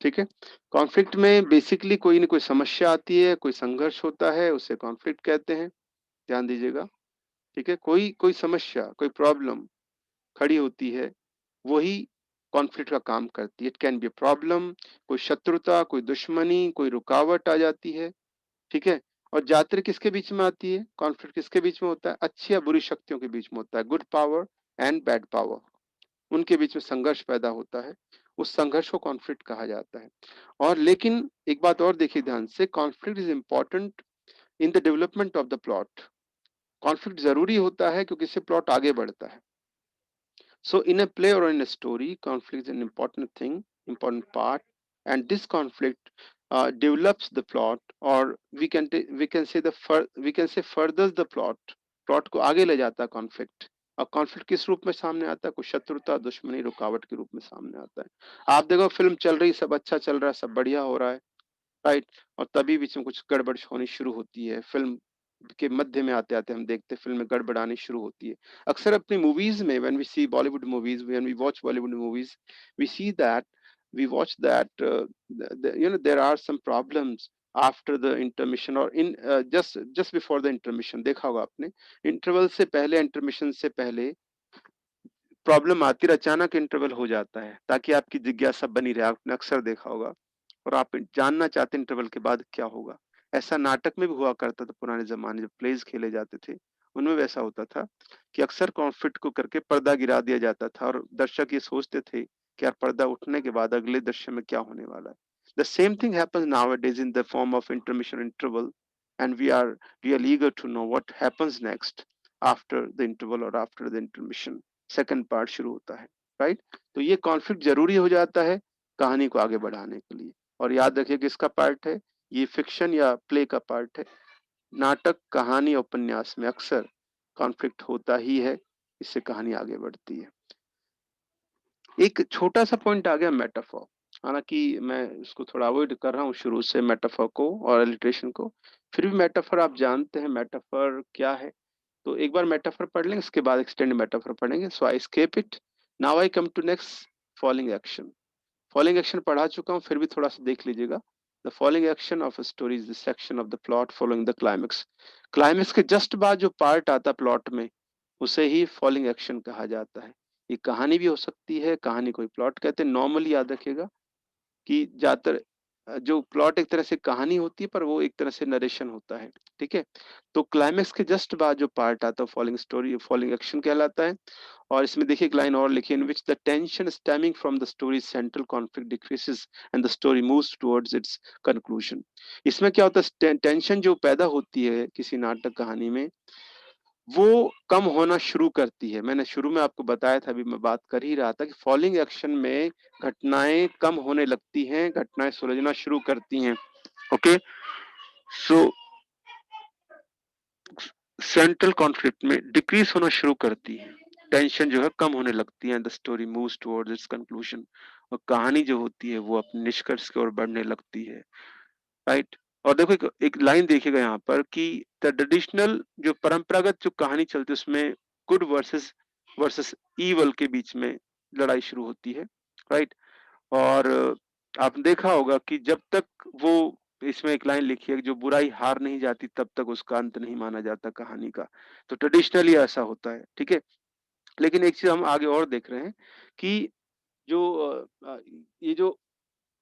ठीक है। कॉन्फ्लिक्ट में बेसिकली कोई ना कोई समस्या आती है, कोई संघर्ष होता है, उसे कॉन्फ्लिक्ट कहते हैं। ध्यान दीजिएगा। ठीक है। कोई कोई समस्या, कोई प्रॉब्लम खड़ी होती है, वही कॉन्फ्लिक्ट का काम करती है। इट कैन बी प्रॉब्लम, कोई शत्रुता, कोई दुश्मनी, कोई रुकावट आ जाती है। ठीक है। और ज्यादातर किसके बीच में आती है? कॉन्फ्लिक्ट किसके बीच में होता है? अच्छी या बुरी शक्तियों के बीच में होता है। Good power and bad power, उनके बीच में संघर्ष पैदा होता है। उस संघर्ष को कॉन्फ्लिक्ट कहा जाता है। और लेकिन एक बात और देखिए ध्यान से, conflict is important in the development of the plot. Conflict जरूरी होता है क्योंकि इससे प्लॉट आगे बढ़ता है। So in a play or in a story, conflict is an important thing, important part, and this conflict develops the plot, or we can say we can say furthers the plot. Plot को आगे ले जाता है conflict. और conflict किस रूप में सामने आता है? कुछ शत्रुता, दुश्मनी, रुकावट के रूप में सामने आता है। आप देखो फिल्म चल रही, सब अच्छा चल रहा है, सब बढ़िया हो रहा है, राइट, और तभी बीच में कुछ गड़बड़ होनी शुरू होती है। फिल्म के मध्य में आते आते हम देखते हैं फिल्म में गड़बड़ आनी शुरू होती है। अक्सर अपनी मूवीज में, when we see Bollywood movies, when we watch Bollywood movies, we see that we watch that there are some problems after the intermission or in just before the intermission। देखा होगा आपने, इंटरवल से पहले, इंटरमिशन से पहले प्रॉब्लम आती है, अचानक इंटरवल हो जाता है ताकि आपकी जिज्ञासा बनी रहे। आपने अक्सर देखा होगा और आप जानना चाहते हैं इंटरवल के बाद क्या होगा। ऐसा नाटक में भी हुआ करता था पुराने जमाने, जब प्लेज खेले जाते थे उनमें वैसा होता था कि अक्सर कॉन्फ्लिक्ट को करके पर्दा गिरा दिया जाता था और दर्शक ये सोचते थे कि यार पर्दा उठने के बाद अगले दृश्य में क्या होने वाला है। The same thing happens nowadays in the form of intermission interval, and we are really eager to know what happens next after the interval or after the intermission। Second part शुरू होता है, राइट। तो ये conflict जरूरी हो जाता है कहानी को आगे बढ़ाने के लिए। और याद रखिए किसका पार्ट है ये? फिक्शन या प्ले का पार्ट है। नाटक, कहानी, उपन्यास में अक्सर कॉन्फ्लिक्ट होता ही है, इससे कहानी आगे बढ़ती है। एक छोटा सा पॉइंट आ गया मेटाफॉर। हालांकि मैं इसको थोड़ा अवॉइड कर रहा हूँ शुरू से मेटाफॉर को और इलिट्रेशन को, फिर भी मेटाफॉर आप जानते हैं मेटाफॉर क्या है। तो एक बार मेटाफॉर पढ़ लेंगे, इसके बाद एक्सटेंड मेटाफॉर पढ़ेंगे। So I escape it. Now I come to next, following action. Following action पढ़ा चुका हूँ, फिर भी थोड़ा सा देख लीजिएगा। The following action of a story is the section of the plot following the climax. Climax के जस्ट बाद जो पार्ट आता है प्लॉट में, उसे ही फॉलोइंग एक्शन कहा जाता है। ये कहानी भी हो सकती है, कहानी को प्लॉट कहते हैं। नॉर्मली याद रखिएगा कि ज्यादातर जो प्लॉट एक तरह से कहानी होती है, पर वो एक तरह से नरेशन होता है। ठीक है। तो क्लाइमेक्स के जस्ट बाद जो पार्ट आता है फॉलोइंग स्टोरी, फॉलोइंग एक्शन कहलाता है। और इसमें देखिए एक लाइन और लिखी, in which the tension stemming from the story central conflict decreases and the story moves towards its conclusion. इसमें क्या होता है? टेंशन जो पैदा होती है किसी नाटक कहानी में, वो कम होना शुरू करती है। मैंने शुरू में आपको बताया था, अभी मैं बात कर ही रहा था कि फॉलोइंग एक्शन में घटनाएं कम होने लगती हैं, घटनाएं सुलझना शुरू करती हैं। ओके। सो सेंट्रल कॉन्फ्लिक्ट में डिक्रीज होना शुरू करती है, टेंशन जो है कम होने लगती है। The story moves towards its conclusion, और कहानी जो होती है वो अपने निष्कर्ष की ओर बढ़ने लगती है, राइट। और देखो एक लाइन देखिएगा यहाँ पर कि द ट्रेडिशनल, जो परंपरागत जो कहानी चलती है उसमें गुड वर्सेस वर्सेस ईवल के बीच में लड़ाई शुरू होती है, राइट। और आपने देखा होगा कि जब तक वो, इसमें एक लाइन लिखी है कि जो बुराई हार नहीं जाती तब तक उसका अंत नहीं माना जाता कहानी का। तो ट्रेडिशनली ऐसा होता है, ठीक है। लेकिन एक चीज हम आगे और देख रहे हैं कि जो ये जो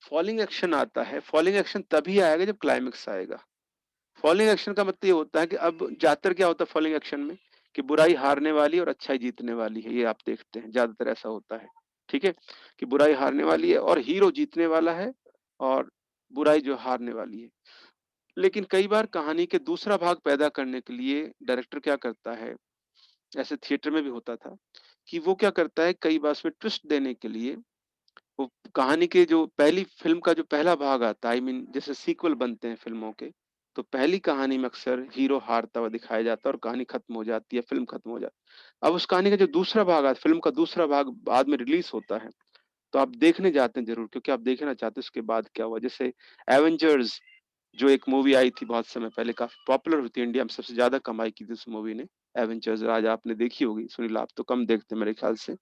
फॉलिंग एक्शन आता है, फॉलिंग एक्शन तभी आएगा जब क्लाइमेक्स आएगा। फॉलिंग एक्शन का मतलब ये होता है कि अब ज्यादातर क्या होता है फॉलिंग एक्शन में, कि बुराई हारने वाली और अच्छाई जीतने वाली है। ये आप देखते हैं ज्यादातर ऐसा होता है, ठीक है, कि बुराई हारने वाली है और हीरो जीतने वाला है, और बुराई जो हारने वाली है। लेकिन कई बार कहानी के दूसरा भाग पैदा करने के लिए डायरेक्टर क्या करता है, ऐसे थिएटर में भी होता था, कि वो क्या करता है कई बार उसमें ट्विस्ट देने के लिए, वो कहानी के जो पहली फिल्म का जो पहला भाग आता है, आई मीन जैसे सीक्वल बनते हैं फिल्मों के, तो पहली कहानी में अक्सर हीरो हारता हुआ दिखाया जाता है और कहानी खत्म हो जाती है, फिल्म खत्म हो जाती है। अब उस कहानी का जो दूसरा भाग आता है, फिल्म का दूसरा भाग बाद में रिलीज होता है, तो आप देखने जाते हैं जरूर, क्योंकि आप देखना चाहते हैं उसके बाद क्या हुआ। जैसे एवेंजर्स जो एक मूवी आई थी बहुत समय पहले, काफी पॉपुलर हुई थी, इंडिया में सबसे ज्यादा कमाई की थी उस मूवी ने, एवेंजर्स। आज आपने देखी होगी, सुनील आप तो कम देखते मेरे ख्याल से।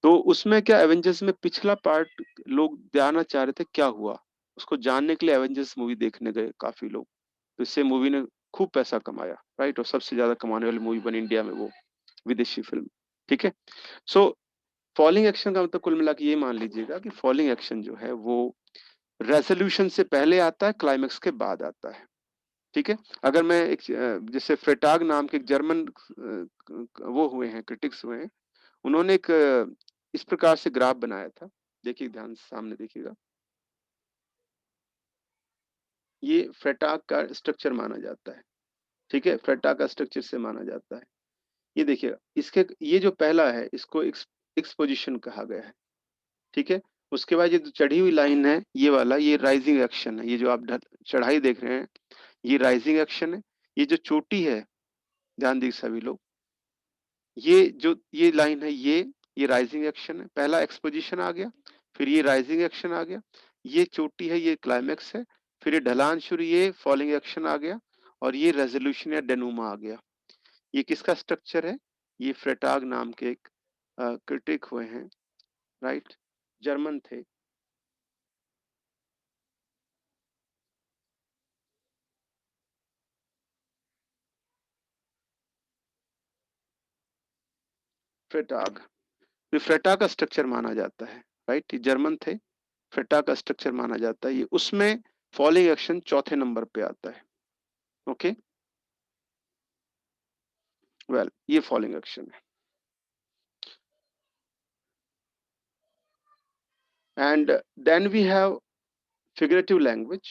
तो उसमें क्या, एवेंजर्स में पिछला पार्ट लोग जानना चाह रहे थे क्या हुआ, उसको जानने के लिए एवेंजर्स मूवी देखने गए काफी लोग। तो इससे मूवी ने खूब पैसा कमाया, राइट, और सबसे ज्यादा कमाने वाली मूवी बनी इंडिया में वो, विदेशी फिल्म। ठीक है। सो फॉलिंग एक्शन का मतलब कुल मिला के ये मान लीजिएगा कि फॉलिंग एक्शन जो है वो रेजोल्यूशन से पहले आता है, क्लाइमेक्स के बाद आता है। ठीक है। अगर मैं एक जैसे फ्रेटाग नाम के एक जर्मन वो हुए हैं, क्रिटिक्स हुए हैं, उन्होंने एक इस प्रकार से ग्राफ बनाया था, देखिए ध्यान से सामने देखिएगा। ये फ्रेटाग का स्ट्रक्चर माना जाता है। ठीक है, फ्रेटाग का स्ट्रक्चर से माना जाता है। ये देखिएगा, इसके ये जो पहला है इसको एक्सपोजिशन कहा गया है। ठीक है। उसके बाद ये जो चढ़ी हुई लाइन है ये वाला, ये राइजिंग एक्शन है। ये जो आप चढ़ाई देख रहे हैं ये राइजिंग एक्शन है। ये जो चोटी है, ध्यान दीजिए सभी लोग, ये जो ये लाइन है ये राइजिंग एक्शन है, पहला एक्सपोजिशन आ गया, फिर ये राइजिंग एक्शन आ गया, ये चोटी है, ये क्लाइमेक्स है, फिर ये ढलान शुरू, ये फॉलिंग एक्शन आ गया, और ये रेजोल्यूशन या डेनूमा आ गया। ये किसका स्ट्रक्चर है? ये फ्रेटाग नाम के एक क्रिटिक हुए हैं, राइट, जर्मन थे। फ्रेटाग, ये फ्रेटा का स्ट्रक्चर माना जाता है, राइट, ये जर्मन थे, फ्रेटा का स्ट्रक्चर माना जाता है। ये उसमें फॉलिंग एक्शन चौथे नंबर पे आता है। ओके, वेल ये फॉलिंग एक्शन है। And then we have figurative language.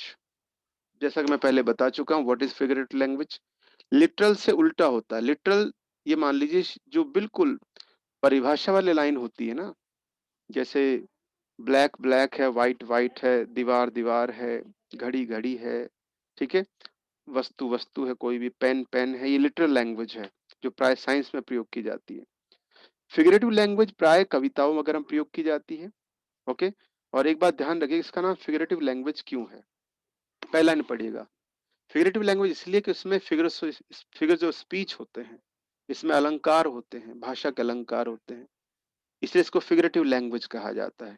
जैसा कि मैं पहले बता चुका हूं, what is figurative language. Literal से उल्टा होता है। लिटरल, ये मान लीजिए जो बिल्कुल परिभाषा वाली लाइन होती है ना, जैसे ब्लैक ब्लैक है, वाइट वाइट है, दीवार दीवार है, घड़ी घड़ी है, ठीक है, वस्तु वस्तु है, कोई भी पेन पेन है, ये लिटरल लैंग्वेज है जो प्राय साइंस में प्रयोग की जाती है। फिगरेटिव लैंग्वेज प्राय कविताओं वगैरह में प्रयोग की जाती है। ओके। और एक बात ध्यान रखिए, इसका नाम फिगरेटिव लैंग्वेज क्यों है, पहला नहीं पढ़िएगा। फिगरेटिव लैंग्वेज इसलिए कि उसमें फिगर जो स्पीच होते हैं, इसमें अलंकार होते हैं, भाषा के अलंकार होते हैं, इसलिए इसको फिगरेटिव लैंग्वेज कहा जाता है।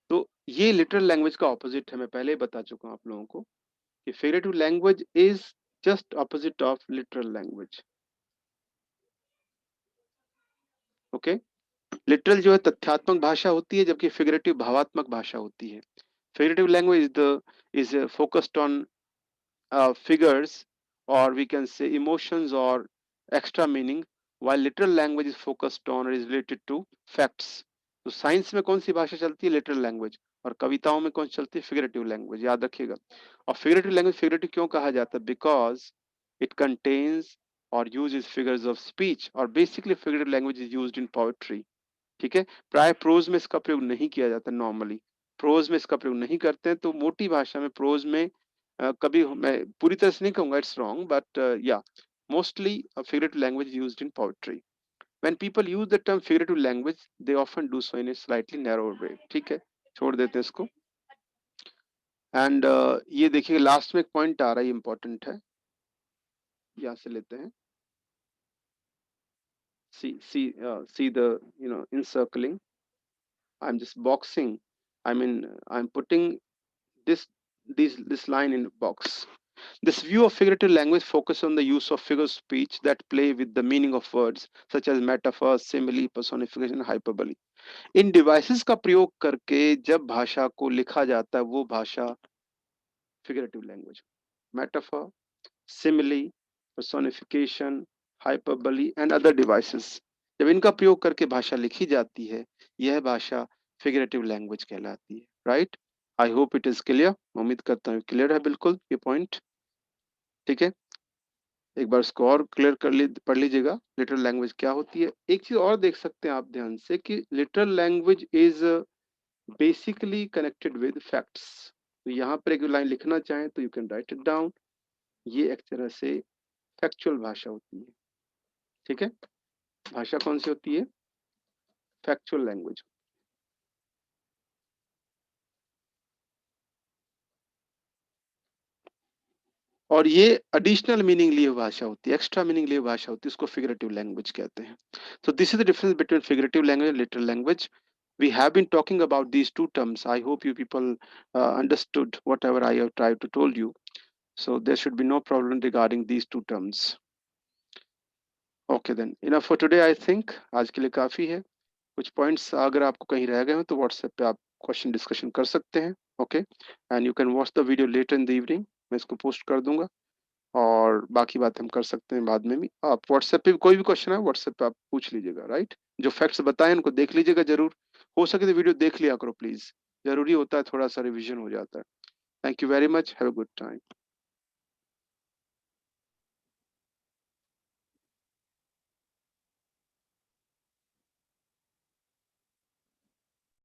तो ये लिटरल लैंग्वेज का ऑपोजिट है, मैं पहले ही बता चुका हूं आप लोगों को कि figurative language is just opposite of literal language. Okay. Literal जो है तथ्यात्मक भाषा होती है, जबकि फिगरेटिव भावात्मक भाषा होती है। Figurative language is focused on figures, or we can say emotions or extra meaning, while literal language is focused on or is related to facts. तो साइंस में कौन सी भाषा चलती है? Literal language. और कविताओं में कौन सी चलती है? फिगरेटिव लैंग्वेज, याद रखिएगा। और फिगरेटिव लैंग्वेज फिगरेटिव क्यों कहा जाता है? बिकॉज इट कंटेन्स और यूजेस फिगर्स ऑफ स्पीच, और basically figurative language is used in poetry. ठीक है। प्राय प्रोज में इसका प्रयोग नहीं किया जाता, नॉर्मली प्रोज में इसका प्रयोग नहीं करते हैं। तो मोटी भाषा में प्रोज में कभी मैं पूरी तरह से नहीं कहूंगा इट्स रॉन्ग, बट या mostly figurative language is used in poetry. When people use the term figurative language, they often do so in a slightly narrower way. ठीक है, छोड़ देते हैं इसको। एंड ये देखिए लास्ट में एक पॉइंट आ रहा है, इंपॉर्टेंट है, यहाँ से लेते हैं। See the, encircling. I'm just boxing. I mean, I'm putting this line in box. This view of figurative language focuses on the use of figure speech that play with the meaning of words, such as metaphor, simile, personification, hyperbole. In devices का प्रयोग करके जब भाषा को लिखा जाता है वो भाषा figurative language. Metaphor, simile, personification, hyperbole and other devices, जब इनका प्रयोग करके भाषा लिखी जाती है यह भाषा फिगरेटिव लैंग्वेज कहलाती है, right. I hope it is clear. उम्मीद करता हूँ क्लियर है बिल्कुल ये पॉइंट। ठीक है, एक बार इसको और क्लियर पढ़ लीजिएगा लिटरल लैंग्वेज क्या होती है। एक चीज और देख सकते हैं आप ध्यान से कि literal language is basically connected with facts. तो यहाँ पर एक लाइन लिखना चाहें तो you can write it down. ये एक तरह से फैक्चुअल भाषा होती है। ठीक है, भाषा कौन सी होती है? Factual language. और ये एडिशनल मीनिंग लिए हुए भाषा होती है, एक्स्ट्रा मीनिंग लिए हुए भाषा होती है, इसको फिगरेटिव लैंग्वेज कहते हैं। So this is the difference between figurative language and literal language. We have been talking about these two terms. I hope you people understood whatever I have tried to told you. So there should be no problem regarding these two terms. Okay then, enough for today I think. आज के लिए काफी है। कुछ points अगर आपको कहीं रह गए हो तो व्हाट्सएप पे आप क्वेश्चन डिस्कशन कर सकते हैं। Okay, and you can watch the video later in the evening, मैं इसको पोस्ट कर दूंगा और बाकी बात हम कर सकते हैं बाद में भी। आप व्हाट्सएप पे भी कोई भी क्वेश्चन है व्हाट्सएप पे आप पूछ लीजिएगा, राइट? जो फैक्ट्स बताए उनको देख लीजिएगा जरूर, हो सके तो वीडियो देख लिया करो प्लीज, जरूरी होता है, थोड़ा सा रिविजन हो जाता है। Thank you very much, have a good time.